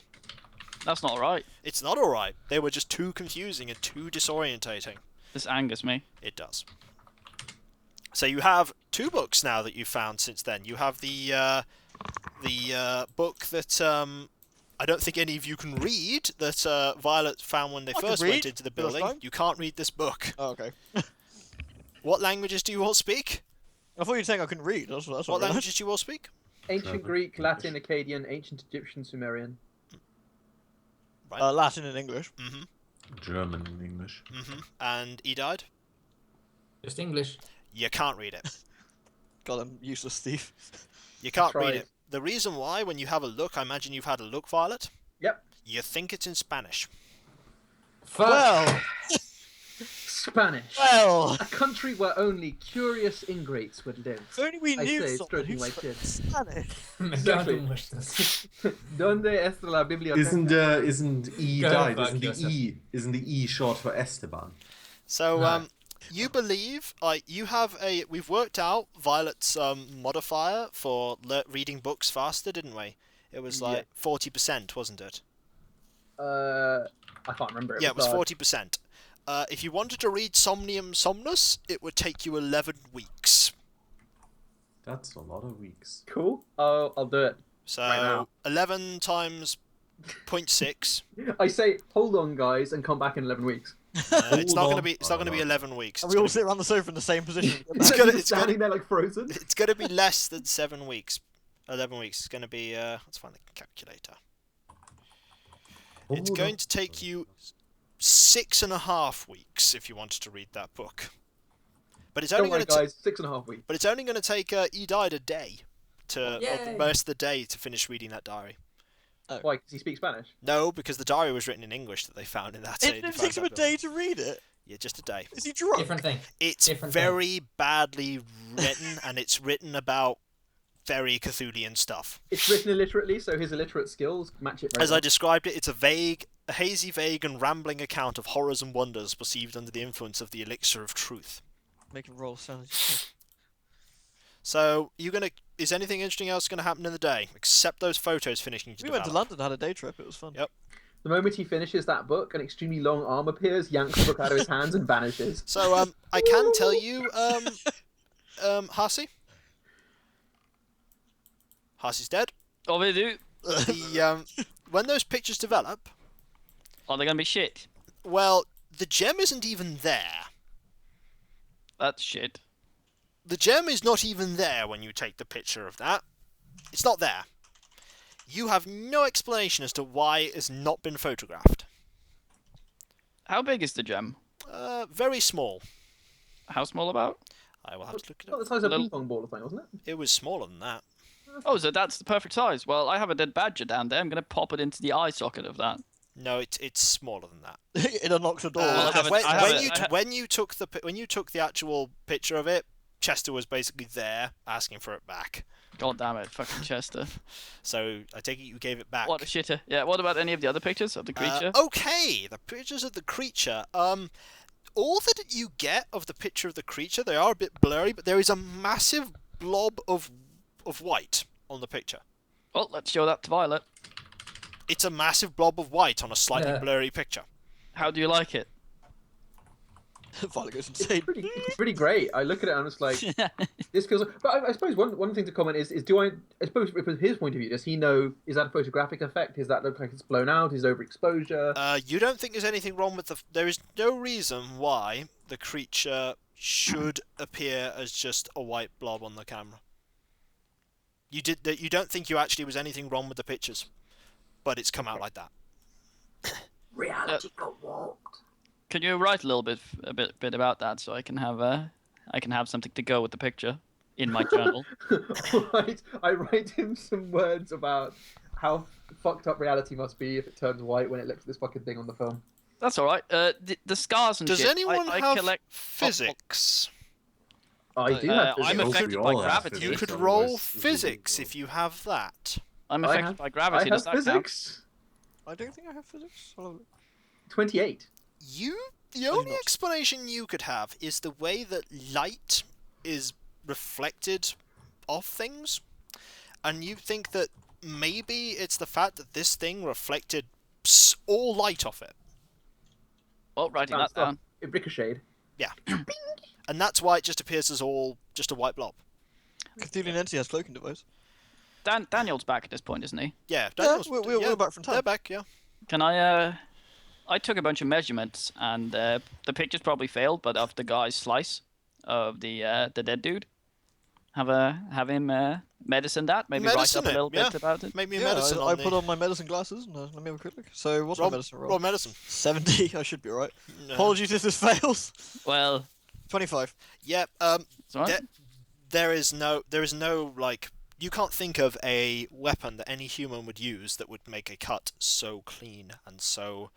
That's not right. It's not alright. They were just too confusing and too disorientating. This angers me. It does. So you have 2 books now that you've found since then. You have the book that I don't think any of you can read that Violet found when they I can first read. went into the First building. time. You can't read this book. Oh, okay. What languages do you all speak? I thought you were saying I couldn't read. That's What what languages do you all speak? Ancient German. Greek, Latin, Akkadian, Ancient Egyptian, Sumerian. Latin and English. German and English. And he died? Just English. You can't read it. God, I'm useless thief. You can't read Tried. it. The reason why, when you have a look, I imagine you've had a look, Violet, Yep. you think it's in Spanish. Fuck. Well, Spanish. well. A country where only curious ingrates would live. If only we I knew say, someone stroking who my spoke chin. Spanish. Exactly. Donde está la biblioteca? Isn't E Go died? fuck yourself. Isn't the E short for Esteban? So, No. you believe, you have we've worked out Violet's modifier for reading books faster, didn't we? It was like 40%, wasn't it? I can't remember. Yeah, it was hard. 40%. If you wanted to read Somnium Somnus, it would take you 11 weeks. That's a lot of weeks. Cool. I'll do it. So, Right now. 11 times 0.6. I say, hold on, guys, and come back in 11 weeks. It's not Hold going to on. be. It's not going to be 11 weeks. And It's we all gonna, sit around the sofa in the same position. It's Just gonna- it's standing gonna- there like frozen. it's going to be less than 7 weeks. 11 weeks. It's going to be. Let's find the calculator. It's Hold going on. to take you 6.5 weeks if you wanted to read that book. But it's only Don't worry, going to. guys. 6.5 weeks. But it's only going to take. He died a day to Yay. most of the day to finish reading that diary. Why? Because he speaks Spanish. No, because the diary was written in English that they found in that. It takes him a day to read it. Yeah, just a day. Is he drunk? Different thing. It's Different thing. very badly written, and it's written about very Cthulhian stuff. It's written illiterately, so his illiterate skills match it very As I well. described it, it's a hazy, vague, and rambling account of horrors and wonders perceived under the influence of the elixir of truth. Make a roll sound. So, is anything interesting else going to happen in the day, except those photos finishing to We went to develop? London, had a day trip. It was fun. Yep. The moment he finishes that book, an extremely long arm appears, yanks the book out of his hands, and vanishes. So, I can tell you, Hasi? Hasi's dead. Oh, they do. When those pictures develop, Are they gonna be shit? well, the gem isn't even there. That's shit. The gem is not even there when you take the picture of that. It's not there. You have no explanation as to why it has not been photographed. How big is the gem? Very small. How small about? I will have to look it Not up. the size of a Little- ping pong ball or something, wasn't it? It was smaller than that. Oh, so that's the perfect size. Well, I have a dead badger down there. I'm gonna pop it into the eye socket of that. No, it's smaller than that. It unlocks a door. I haven't- I haven't- When you took the actual picture of it, Chester was basically there asking for it back. God damn it, fucking Chester. So I take it you gave it back. What a shitter. Yeah, what about any of the other pictures of the creature? Okay, the pictures of the creature. All that you get of the picture of the creature, they are a bit blurry, but there is a massive blob of white on the picture. Well, let's show that to Violet. It's a massive blob of white on a slightly Yeah. blurry picture. How do you like it? Violet goes insane. It's pretty great. I look at it and I'm just like, this feels. But I suppose one thing to comment is do I suppose from his point of view, does he know? Is that a photographic effect? Does that look like it's blown out? Is overexposure? You don't think there's anything wrong with the... There is no reason why the creature should appear as just a white blob on the camera. You don't think you actually was anything wrong with the pictures, but it's come out like that. Reality got warped. Can you write a bit about that so I can have something to go with the picture in my journal? Right, I write him some words about how fucked up reality must be if it turns white when it looks at this fucking thing on the film. That's all right. The scars and Does shit. anyone I have collect physics? I do have I'm physics. affected We by all have gravity. You physics. could Otherwise, roll this is physics illegal. if you have that. I'm I affected have- by gravity. I Does have that count? physics. I don't think I have physics. I'll have a look. 28. The only not. explanation you could have is the way that light is reflected off things, and you think that maybe it's the fact that this thing reflected all light off it, Well, writing Bounced that off. down. It ricocheted. and that's why it just appears as all just a white blob. Cthulhu entity has cloaking device. Daniel's back at this point, isn't he? Yeah, Yeah, Daniel's, we're back from They're time. back, yeah. Can I took a bunch of measurements, and the pictures probably failed, but of the guy's slice of the dead dude, have him medicine that, maybe Medicine write up a it, little yeah. bit about it. Make me a Yeah, medicine I on put the... on my medicine glasses and let me have a quick look. So what's my roll, medicine roll? roll medicine. 70. I should be alright. No. Apologies if this fails. Well, 25. Yeah, it's all right. there is no, like... You can't think of a weapon that any human would use that would make a cut so clean and so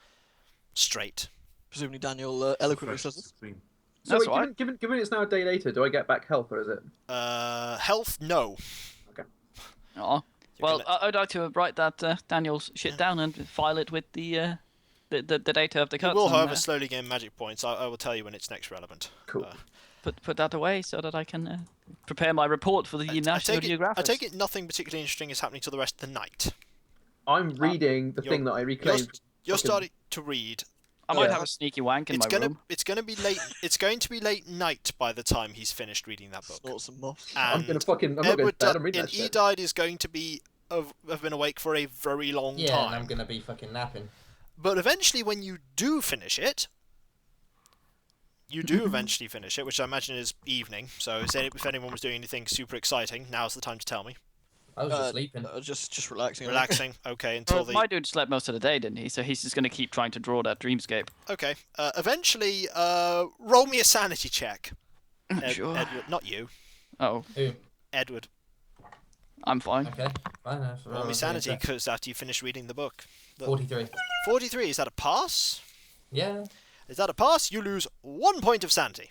straight. Presumably Daniel eloquently says this. Clean. So That's wait, all right. given it's now a day later, do I get back health or is it? Health, no. Aw. You're Well, gonna- I'd like to write that Daniel's shit down and file it with the data of the You cuts. will, and, however, slowly gain magic points. I will tell you when it's next relevant. Cool. put that away so that I can prepare my report for the National Geographic. I take it nothing particularly interesting is happening till the rest of the night. I'm reading the you're- thing that I reclaimed. You're Fucking- starting to read. I might Yeah. have a sneaky wank in It's my gonna room. it's gonna be late. It's going to be late night by the time he's finished reading that book. Snort some moths. I'm And gonna fucking. I'm not going Edward to bed. I'm reading in that shit. E-Died is going to be have been awake for a very long Yeah, and time. I'm gonna be fucking napping. But eventually, when you do finish it, you do eventually finish it, which I imagine is evening. So if anyone was doing anything super exciting, now's the time to tell me. I was just sleeping. Just relaxing. Relaxing, okay, until Well, the... my dude slept most of the day, didn't he? So he's just going to keep trying to draw that dreamscape. Okay, eventually, roll me a sanity check. Sure. Edward, not you. Oh, Ooh, Edward. I'm fine. okay. Fine. Roll me sanity, because after you finish reading the book. 43. 43, is that a pass? Yeah. Is that a pass? You lose 1 point of sanity.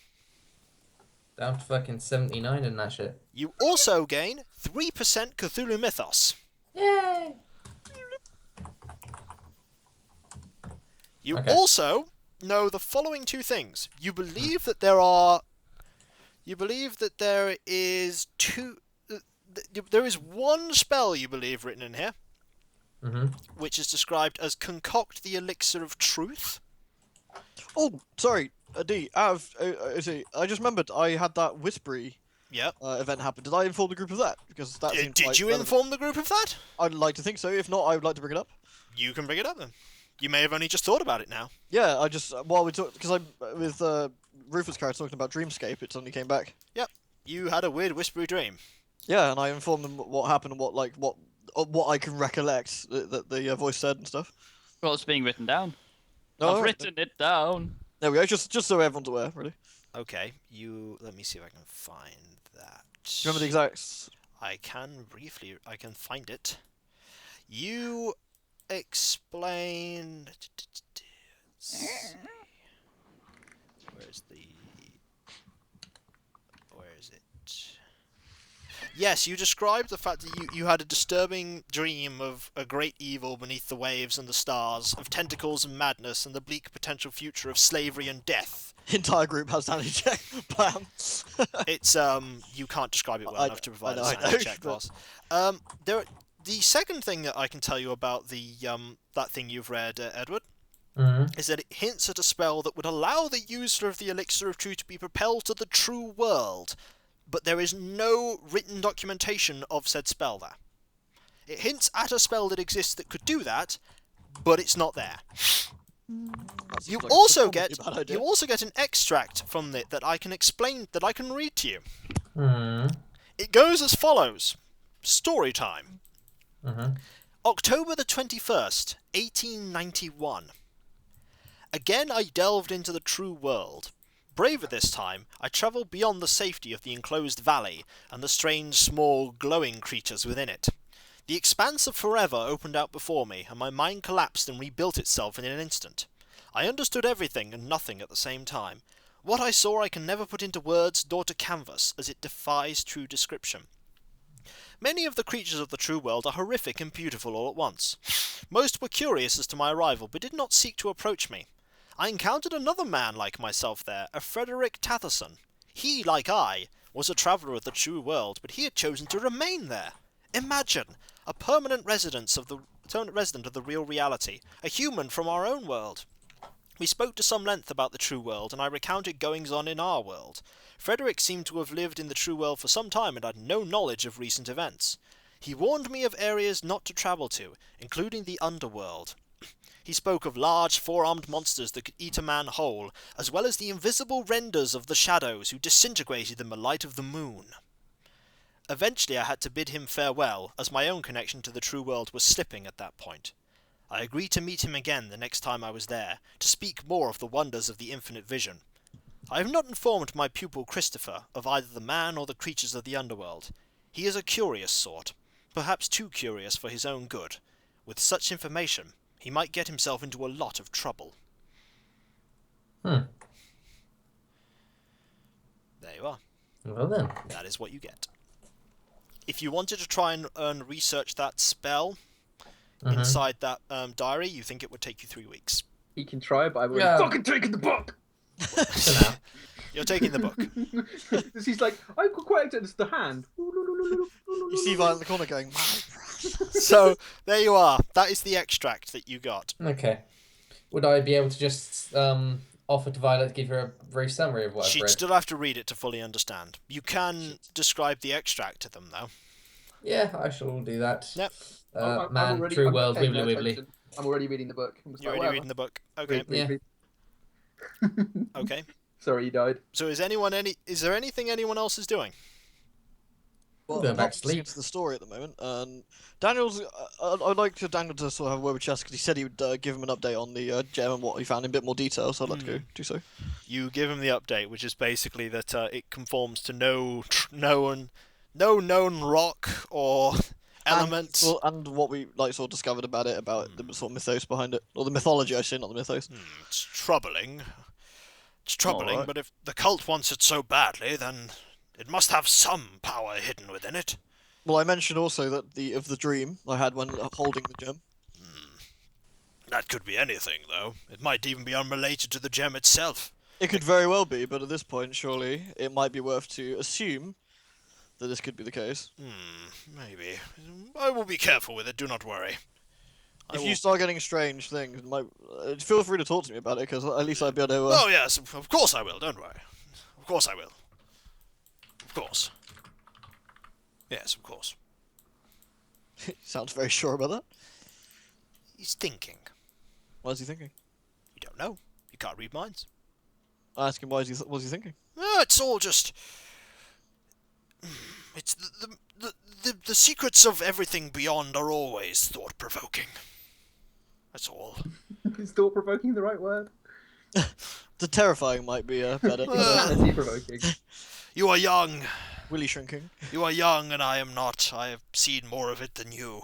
Down to fucking 79 and that shit. You also gain 3% Cthulhu Mythos. Yay! You Okay. also know the following two things. You believe that there are... You believe that there is there is one spell you believe written in here, Mm-hmm. which is described as concoct the elixir of truth. Oh, sorry, D. I just remembered I had that whispery Yep. event happen. Did I inform the group of that? Because that seemed Did quite you relevant. inform the group of that? I'd like to think so. If not, I would like to bring it up. You can bring it up then. You may have only just thought about it now. Yeah, I just while we talked because I'm with Rufus' character talking about Dreamscape. It suddenly came back. You had a weird whispery dream. Yeah, and I informed them what happened and what I can recollect that the voice said and stuff. Well, it's being written down. Oh, I've written it down. There we go. Just so everyone's aware, really. Okay, let me see if I can find that. Do you remember the exact? I can find it. You explain... Where is it? Yes, you described the fact that you had a disturbing dream of a great evil beneath the waves and the stars, of tentacles and madness, and the bleak potential future of slavery and death. Entire group has sanity check. Bam. It's you can't describe it well enough to provide a I sanity know, check, but- Voss. The second thing that I can tell you about the that thing you've read, Edward, is that it hints at a spell that would allow the user of the elixir of truth to be propelled to the true world, but there is no written documentation of said spell there. It hints at a spell that exists that could do that, but it's not there. That seems You like a also probably bad idea. get an extract from it that I can explain, that I can read to you. Mm. It goes as follows. Story time. Mm-hmm. October the 21st, 1891. Again I delved into the true world. Braver this time, I travelled beyond the safety of the enclosed valley and the strange, small, glowing creatures within it. The expanse of forever opened out before me, and my mind collapsed and rebuilt itself in an instant. I understood everything and nothing at the same time. What I saw I can never put into words nor to canvas, as it defies true description. Many of the creatures of the true world are horrific and beautiful all at once. Most were curious as to my arrival, but did not seek to approach me. I encountered another man like myself there, a Frederick Tatherson. He, like I, was a traveller of the true world, but he had chosen to remain there. Imagine, a permanent resident of the real reality, a human from our own world. We spoke to some length about the true world, and I recounted goings-on in our world. Frederick seemed to have lived in the true world for some time and had no knowledge of recent events. He warned me of areas not to travel to, including the underworld. He spoke of large four-armed monsters that could eat a man whole, as well as the invisible renders of the shadows who disintegrated in the light of the moon. Eventually I had to bid him farewell, as my own connection to the true world was slipping at that point. I agreed to meet him again the next time I was there, to speak more of the wonders of the infinite vision. I have not informed my pupil Christopher of either the man or the creatures of the underworld. He is a curious sort, perhaps too curious for his own good. With such information, he might get himself into a lot of trouble. Hmm. There you are. Well then. That is what you get. If you wanted to try and research that spell inside that diary, you think it would take you 3 weeks. He can try, but I've already Yeah. fucking taken the book. For now. You're taking the book. He's like, I've got quite it's the hand. You see Violet in the corner going, So, there you are. That is the extract that you got. Okay. Would I be able to just offer to Violet to give her a brief summary of what I've She'd read? still have to read it to fully understand. You can describe the extract to them, though. Yeah, I shall do that. Yep. Man, true world, paying wibbly no wibbly. attention. I'm already reading the book. I'm just You're like, already whatever. reading the book. Okay. Read, Yeah. read. Okay. Sorry, you died. So is there anything anyone else is doing? well, Go I'm back not to sleep. into the story at the moment. And Daniel's, I'd like Daniel to sort of have a word with Chess because he said he would give him an update on the gem and what he found in a bit more detail. So I'd like to go do so. You give him the update, which is basically that it conforms to no known rock or element. And what we sort of discovered about it, about the sort of mythos behind it, or the mythology, I say, not the mythos. It's troubling. It's troubling, Alright. but if the cult wants it so badly, then it must have some power hidden within it. Well, I mentioned also that of the dream I had when holding the gem. That could be anything, though. It might even be unrelated to the gem itself. It could very well be, but at this point, surely it might be worth to assume that this could be the case. Maybe. I will be careful with it, do not worry. If you start getting strange things, feel free to talk to me about it, because at least I'd be able to... Oh, yes, of course I will, don't worry. Of course I will. Of course. Yes, of course. Sounds very sure about that. He's thinking. What is he thinking? You don't know. You can't read minds. I ask him what's he thinking. It's all just... It's the secrets of everything beyond are always thought-provoking. That's all. Is thought-provoking the right word? The terrifying might be better. Provoking. You are young. Willy shrinking. You are young, and I am not. I have seen more of it than you.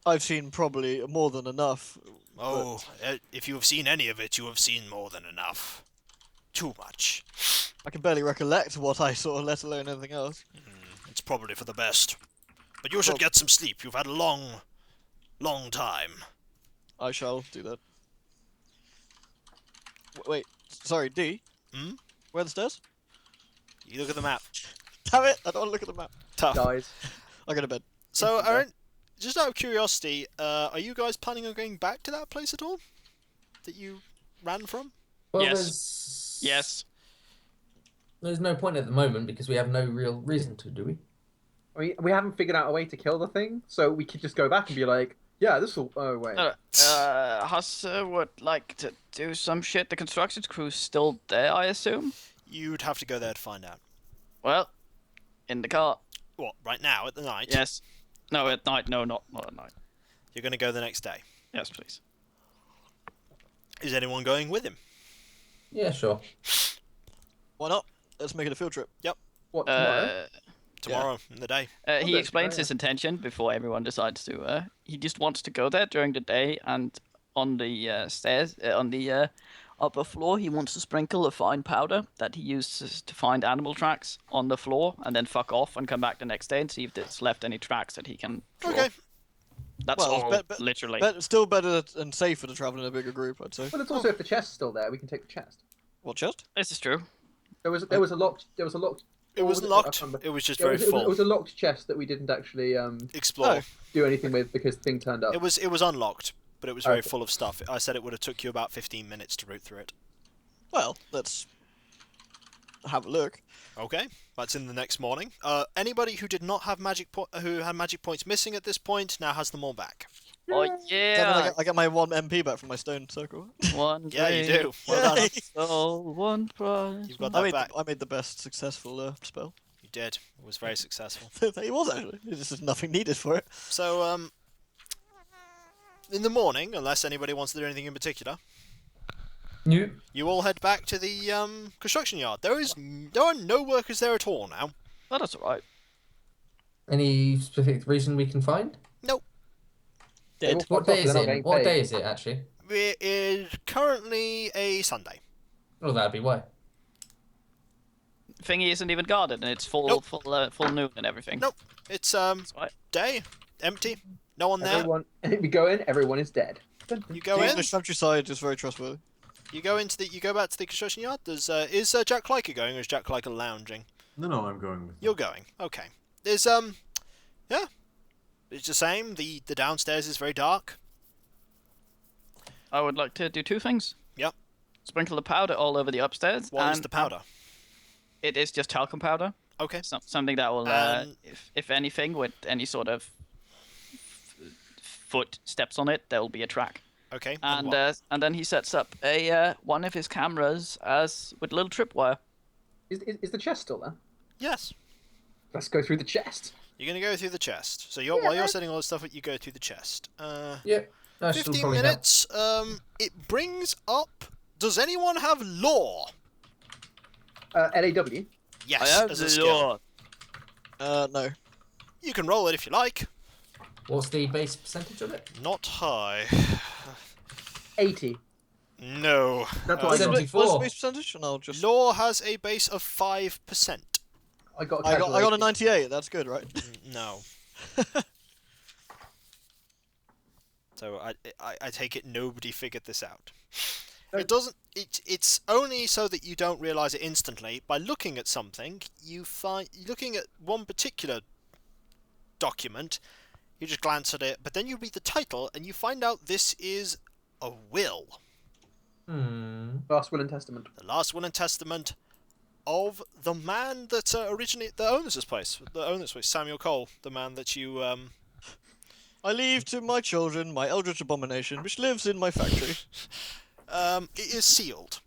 I've seen probably more than enough. Oh, if you have seen any of it, you have seen more than enough. Too much. I can barely recollect what I saw, let alone anything else. It's probably for the best. But you should get some sleep. You've had a long, long time. I shall do that. Wait, sorry, D? Hmm? Where are the stairs? You look at the map. Damn it! I don't want to look at the map. Tough. Dies. I'll go to bed. So, Aaron, just out of curiosity, are you guys planning on going back to that place at all? That you ran from? Well, Yes. Yes. there's no point at the moment because we have no real reason to, do we? I mean, we haven't figured out a way to kill the thing, so we could just go back and be like, yeah, this will. Oh wait. Huss would like to do some shit. The construction crew's still there, I assume? You'd have to go there to find out. Well, in the car. What, right now, at the night? Yes. No, at night. No, not at night. You're going to go the next day. Yes, please. Is anyone going with him? Yeah, sure. Why not? Let's make it a field trip. What tomorrow? Tomorrow, in the day. He Okay. explains Oh, his intention before everyone decides to. He just wants to go there during the day, and on the stairs, on the upper floor, he wants to sprinkle a fine powder that he uses to find animal tracks on the floor, and then fuck off and come back the next day and see if there's left any tracks that he can draw. Okay. That's Well, all, literally. Still better and safer to travel in a bigger group, I'd say. Well, it's also if the chest's still there, we can take the chest. What chest? This is true. There was a locked. It wasn't I locked. can't remember. It was just Yeah, very full. It was a locked chest that we didn't actually Explore. do anything with because the thing turned up. It was unlocked, but it was very Okay. full of stuff. I said it would have took you about 15 minutes to root through it. Well, let's have a look. Okay, that's in the next morning. Anybody who did not have who had magic points missing at this point now has them all back. Oh Does that yeah. mean I get my 1 MP back from my stone circle? One Yeah, you dream, do. Well done. Yay! soul, one prize. You've got I that made, back. I made the best successful spell. You did. It was very successful. It was actually. There's just nothing needed for it. So, in the morning, unless anybody wants to do anything in particular, you all head back to the construction yard. There are no workers there at all now. Oh, that's alright. Any specific reason we can find? Nope. Dead. What day is it? What day is it actually? It is currently a Sunday. Oh, that'd be why. Thingy isn't even guarded, and it's full, Nope. full noon and everything. Nope. It's That's right. day, empty, no one there. Everyone, we go in. Everyone is dead. You go The in. English countryside is very trustworthy. You go back to the construction yard. Is Jack Clyker going, or is Jack Clyker lounging? No, I'm going with You're going. Okay. There's yeah. It's the same. The downstairs is very dark. I would like to do two things. Yep. Sprinkle the powder all over the upstairs. What and is the powder? It is just talcum powder. Okay. Something that will, Um, if anything, with any sort of foot steps on it, there will be a track. Okay. And what? and then he sets up a one of his cameras as with a little tripwire. Is the chest still there? Yes. Let's go through the chest. You're gonna go through the chest. So while you're setting all the stuff up, you go through the chest. Yeah. That should 15 probably help. minutes. It brings up. Does anyone have law? LAW. Yes, I have as a the skill. law. No. You can roll it if you like. What's the base percentage of it? Not high. 80. No. That's Uh, what I got. 74. What's the base percentage? And I'll just. Law has a base of 5%. I got. I got a casual 98. That's good, right? No. So I take it nobody figured this out. It doesn't. It's only so that you don't realize it instantly. By looking at something, looking at one particular document, you just glance at it, but then you read the title and you find out this is a will. Last will and testament. The last will and testament of the man that owns this place. Samuel Cole, the man that you I leave to my children my eldritch abomination, which lives in my factory. it is sealed.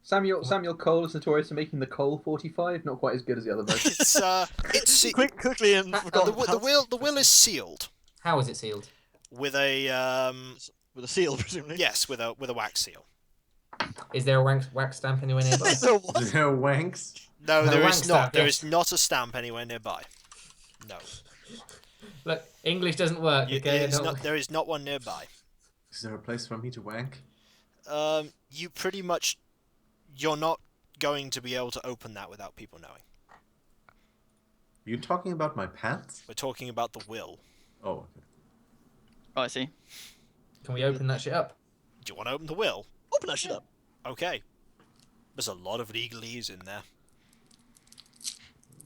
Samuel Cole is notorious for making the Cole 45. Not quite as good as the other version. It's Quickly and the will is sealed How is it sealed? with a with a seal, presumably. yes, with a wax seal. Is there a wax stamp anywhere nearby? So what? Is there wanks? No, No, there wax is not. stamp, There yes. is not a stamp anywhere nearby. No, Look, English doesn't work. Okay, there is not one nearby. Is there a place for me to wank? You pretty much, you're not going to be able to open that without people knowing. You talking about my pants? We're talking about the will. Oh, okay. Oh, I see. Can we open that shit up? Do you want to open the will? Open that shit up. Okay. There's a lot of legalese in there.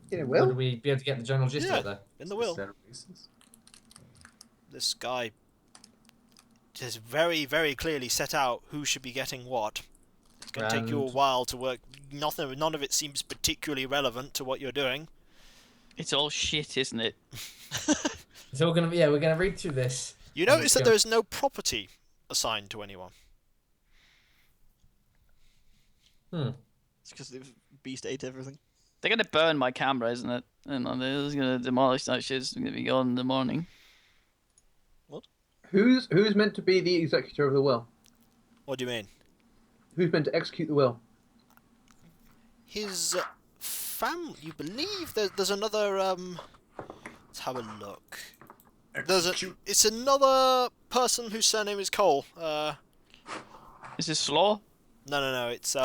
Yeah, Would well, we be able to get the general gist of Yeah. it though? In the will. Is that racist? This guy has very, very clearly set out who should be getting what. It's going to take you a And- while to work. None of it seems particularly relevant to what you're doing. It's all shit, isn't it? So we're gonna we're gonna read through this. You And notice we that go- there is no property assigned to anyone. It's because the beast ate everything. They're gonna burn my camera, isn't it? And they're just gonna demolish that shit. It's gonna be gone in the morning. who's meant to be the executor of the will? What do you mean? Who's meant to execute the will? His you believe there's another let's have a look. It's another person whose surname is Cole. Is this Slaw? No, it's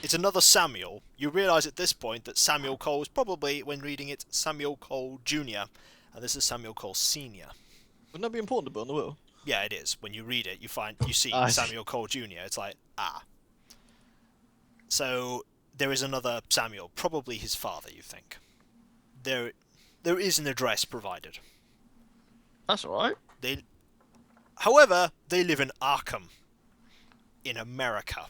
it's another Samuel. You realise at this point that Samuel Cole is probably, when reading it, Samuel Cole Jr. and this is Samuel Cole Sr. Wouldn't that be important to put on the will? Yeah, it is. When you read it, you see I see. Samuel Cole Jr. It's like, ah. So there is another Samuel, probably his father, you think. There is an address provided. That's alright. However, they live in Arkham, in America.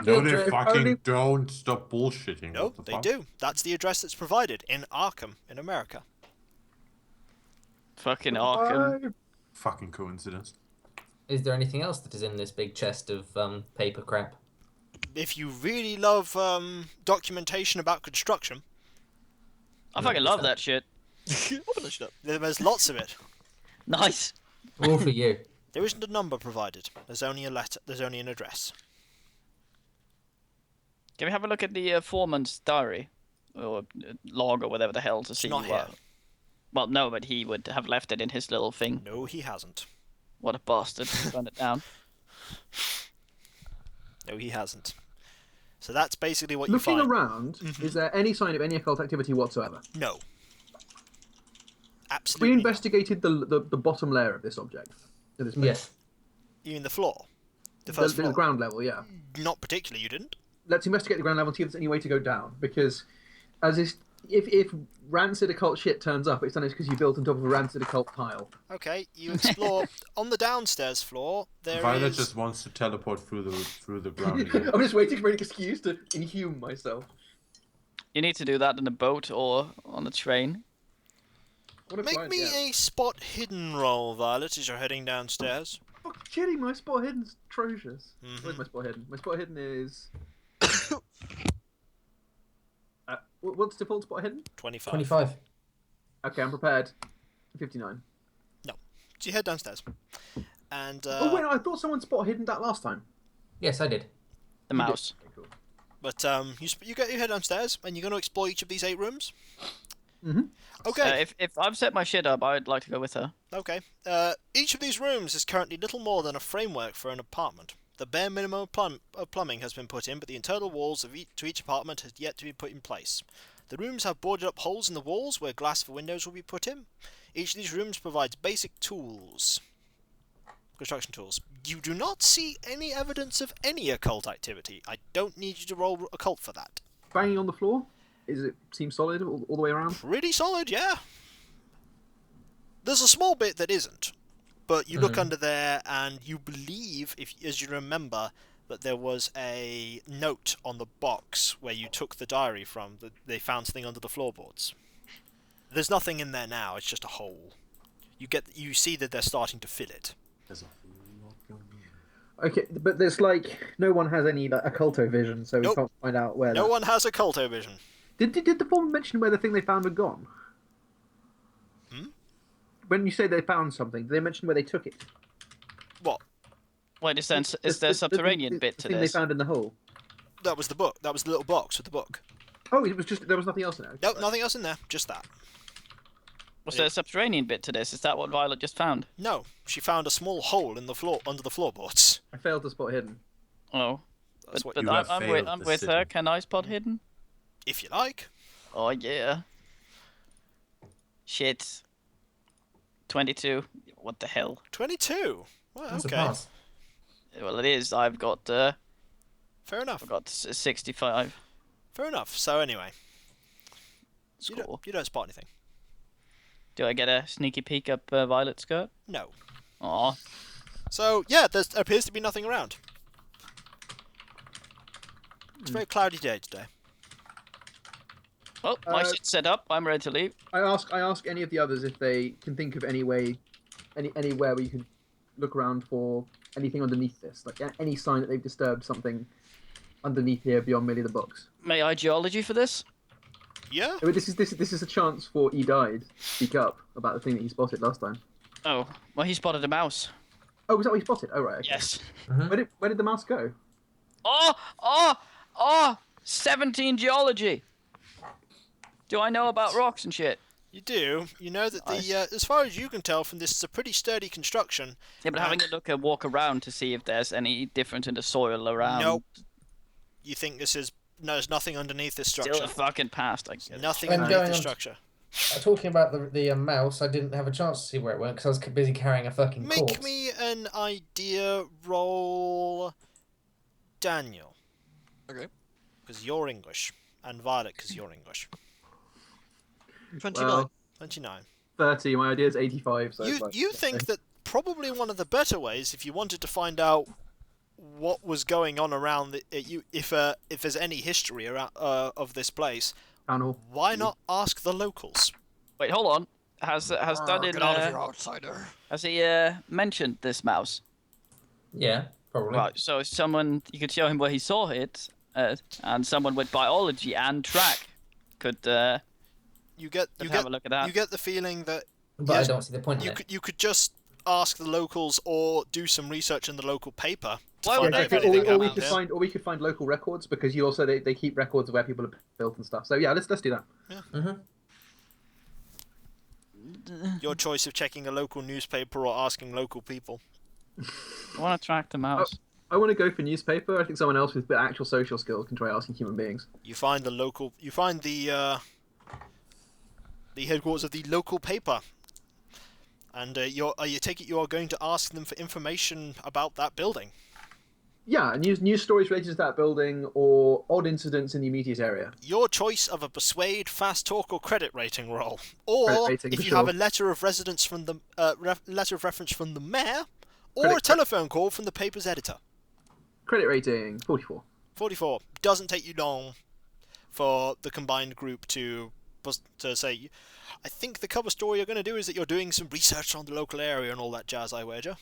No, they If fucking only- don't. Stop bullshitting. No, What the they fuck? do. That's the address that's provided, in Arkham, in America. Fucking Arkham. Fucking coincidence. Is there anything else that is in this big chest of paper crap? If you really love documentation about construction, I fucking love that shit. Open that shit up. there's lots of it. Nice. All for you. There isn't a number provided. There's only a letter. There's only an address. Can we have a look at the foreman's diary? Or log or whatever the hell to see not what... here. Well, no, but he would have left it in his little thing. No, he hasn't. What a bastard. Burn it down. No, he hasn't. So that's basically what Looking you find. around, is there any sign of any occult activity whatsoever? No. We Absolutely. not. investigated the bottom layer of this object. Of this place. Yes. You mean the floor? The The, first the floor? ground level, yeah. Not particularly. You didn't. Let's investigate the ground level and see if there's any way to go down. Because, if rancid occult shit turns up, it's done because you built on top of a rancid occult tile. Okay. You explore on the downstairs floor. There Violet is. just wants to teleport through the ground again. I'm just waiting for an excuse to inhume myself. You need to do that in a boat or on a train. What a Make client, me yeah. a spot hidden roll, Violet, as you're heading downstairs. Oh, kidding, my spot hidden's atrocious. Mhm. Where's my spot hidden? My spot hidden is... what's default spot hidden? 25. 25. Okay, I'm prepared. 59. So you head downstairs, and oh, wait, I thought someone spot hidden that last time. Yes, I did. The mouse. Okay, cool. but you get your head downstairs, and you're going to explore each of these 8 rooms. Mhm. Okay. If I've set my shit up, I'd like to go with her. Okay. Each of these rooms is currently little more than a framework for an apartment. The bare minimum of plumbing has been put in, but the internal walls of to each apartment has yet to be put in place. The rooms have boarded up holes in the walls where glass for windows will be put in. Each of these rooms provides basic tools. Construction tools. You do not see any evidence of any occult activity. I don't need you to roll occult for that. Banging on the floor? Seem solid all the way around? Pretty solid, yeah. There's a small bit that isn't, but you look under there and you believe, as you remember, that there was a note on the box where you took the diary from. That they found something under the floorboards. There's nothing in there now. It's just a hole. You see that they're starting to fill it. There's a whole lot going on. Okay, but there's no one has any occulto vision, so we Nope. can't find out where. No one has a culto vision. Did the form mention where the thing they found had gone? Hmm? When you say they found something, did they mention where they took it? What? Wait, is there a subterranean bit to the thing this? they found in the hole. That was the book. That was the little box with the book. Oh, it was just there was nothing else in it. Nope, nothing else in there. Just that. Was there a subterranean bit to this? Is that what Violet just found? No, she found a small hole in the floor under the floorboards. I failed to spot hidden. Oh. That's what But You have I'm failed I'm the with her. city. Can I spot hidden? if you like. Oh yeah. Shit. 22. What the hell? 22. Well, That's a okay. pass. Well, it is. I've got Fair enough. 65. Fair enough. So anyway, you Score. don't spot anything. Do I get a sneaky peek up Violet's skirt? No. Aw. So yeah, there appears to be nothing around. It's a very cloudy day today. Well, my Uh, shit's set up. I'm ready to leave. I ask any of the others if they can think of anywhere where you could look around for anything underneath this, like any sign that they've disturbed something underneath here beyond merely the books. May I geology for this? Yeah. I mean, this is a chance for E died to speak up about the thing that he spotted last time. Oh, well, he spotted a mouse. Oh, was that what he spotted? Oh, right. Okay. Yes. Where did the mouse go? Oh! 17 geology. Do I know about rocks and shit? You do. You know that Nice. as far as you can tell from this, it's a pretty sturdy construction. Yeah, but having a walk around to see if there's any difference in the soil around. Nope. You think there's nothing underneath this structure. Still a fucking past. I get it. Nothing When underneath going the on- structure. Talking about the mouse, I didn't have a chance to see where it went because I was busy carrying a fucking Make corpse. me an idea roll, Daniel. Okay. Because you're English, and Violet because you're English. 29. Well, 29. 30. My idea is 85. So You it's like, you think that probably one of the better ways, if you wanted to find out what was going on around if there's any history around of this place, town hall. why not ask the locals? Wait, hold on. Has Dudin, Get out of here, outsider. has he mentioned this mouse? Yeah, probably. Right, so someone, you could show him where he saw it, and someone with biology and track could You get have a look at that. you get the feeling that But yes, I don't see the point in you it. could just ask the locals or do some research in the local paper to Why find would out I if think- anything Or we happened could here. find local records because you also they keep records of where people have built and stuff. So yeah, let's do that. Your choice of checking a local newspaper or asking local people. I want to track the mouse. I want to go for newspaper. I think someone else with actual social skills can try asking human beings. You find the headquarters of the local paper, and you take it you are going to ask them for information about that building. Yeah, news stories related to that building or odd incidents in the immediate area. Your choice of a persuade, fast talk, or credit rating roll, or Credit rating, if for you have a sure. letter of residence from the letter of reference from the mayor, or Credit- a telephone call from the paper's editor. Credit rating 44. 44. Doesn't take you long for the combined group to say, I think the cover story you're going to do is that you're doing some research on the local area and all that jazz, I wager.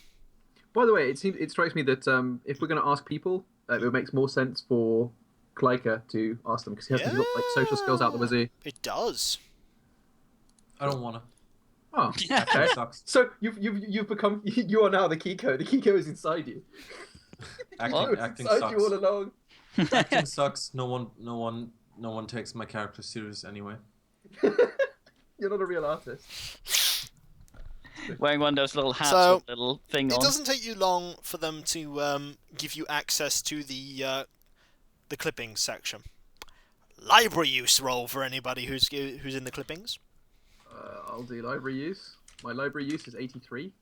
By the way, it strikes me that if we're going to ask people, it makes more sense for Kleika to ask them because he has got like social skills out the wazoo. It does. I don't wanna. Oh, Acting okay. sucks. So you've become you are now the Kiko. The Kiko is inside you. Acting, It's acting inside sucks. you all along. Acting sucks. No one takes my character serious anyway. You're not a real artist. Wearing one of those little hats So, with a little thing It on. doesn't take you long for them to give you access to the clippings section. Library use roll for anybody who's in the clippings. I'll do library use. My library use is 83.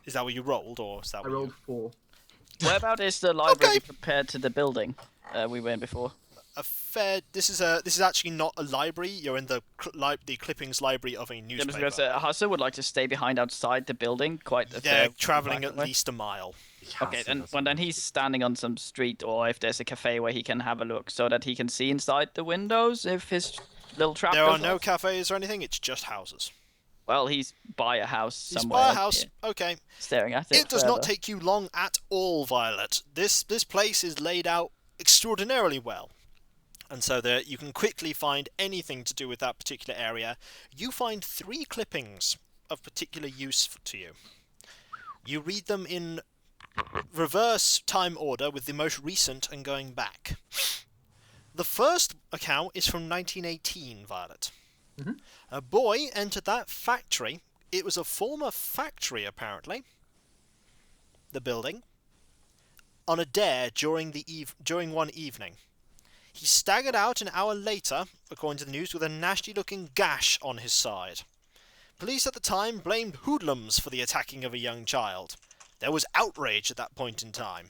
Is that what you rolled, or is that I what rolled 4. Where about is the library Okay. compared to the building we were in before? a fair? This is actually not a library. You're in the the clippings library of a Yeah, newspaper. because Hassa would like to stay behind outside the building quite a They're fair traveling back at way. least a mile. Okay, then he's standing on some street, or if there's a cafe where he can have a look, so that he can see inside the windows if his little trap There are goes no off. cafes or anything. It's just houses. Well, he's by a house He's somewhere. by a house. yeah, Okay. staring at it. It does not forever. take you long at all, Violet. This place is laid out extraordinarily well. And so that you can quickly find anything to do with that particular area. You find 3 clippings of particular use to you. You read them in reverse time order with the most recent and going back. The first account is from 1918, Violet. A boy entered that factory. It was a former factory, apparently. The building. on a dare during one evening. He staggered out an hour later, according to the news, with a nasty-looking gash on his side. Police at the time blamed hoodlums for the attacking of a young child. There was outrage at that point in time.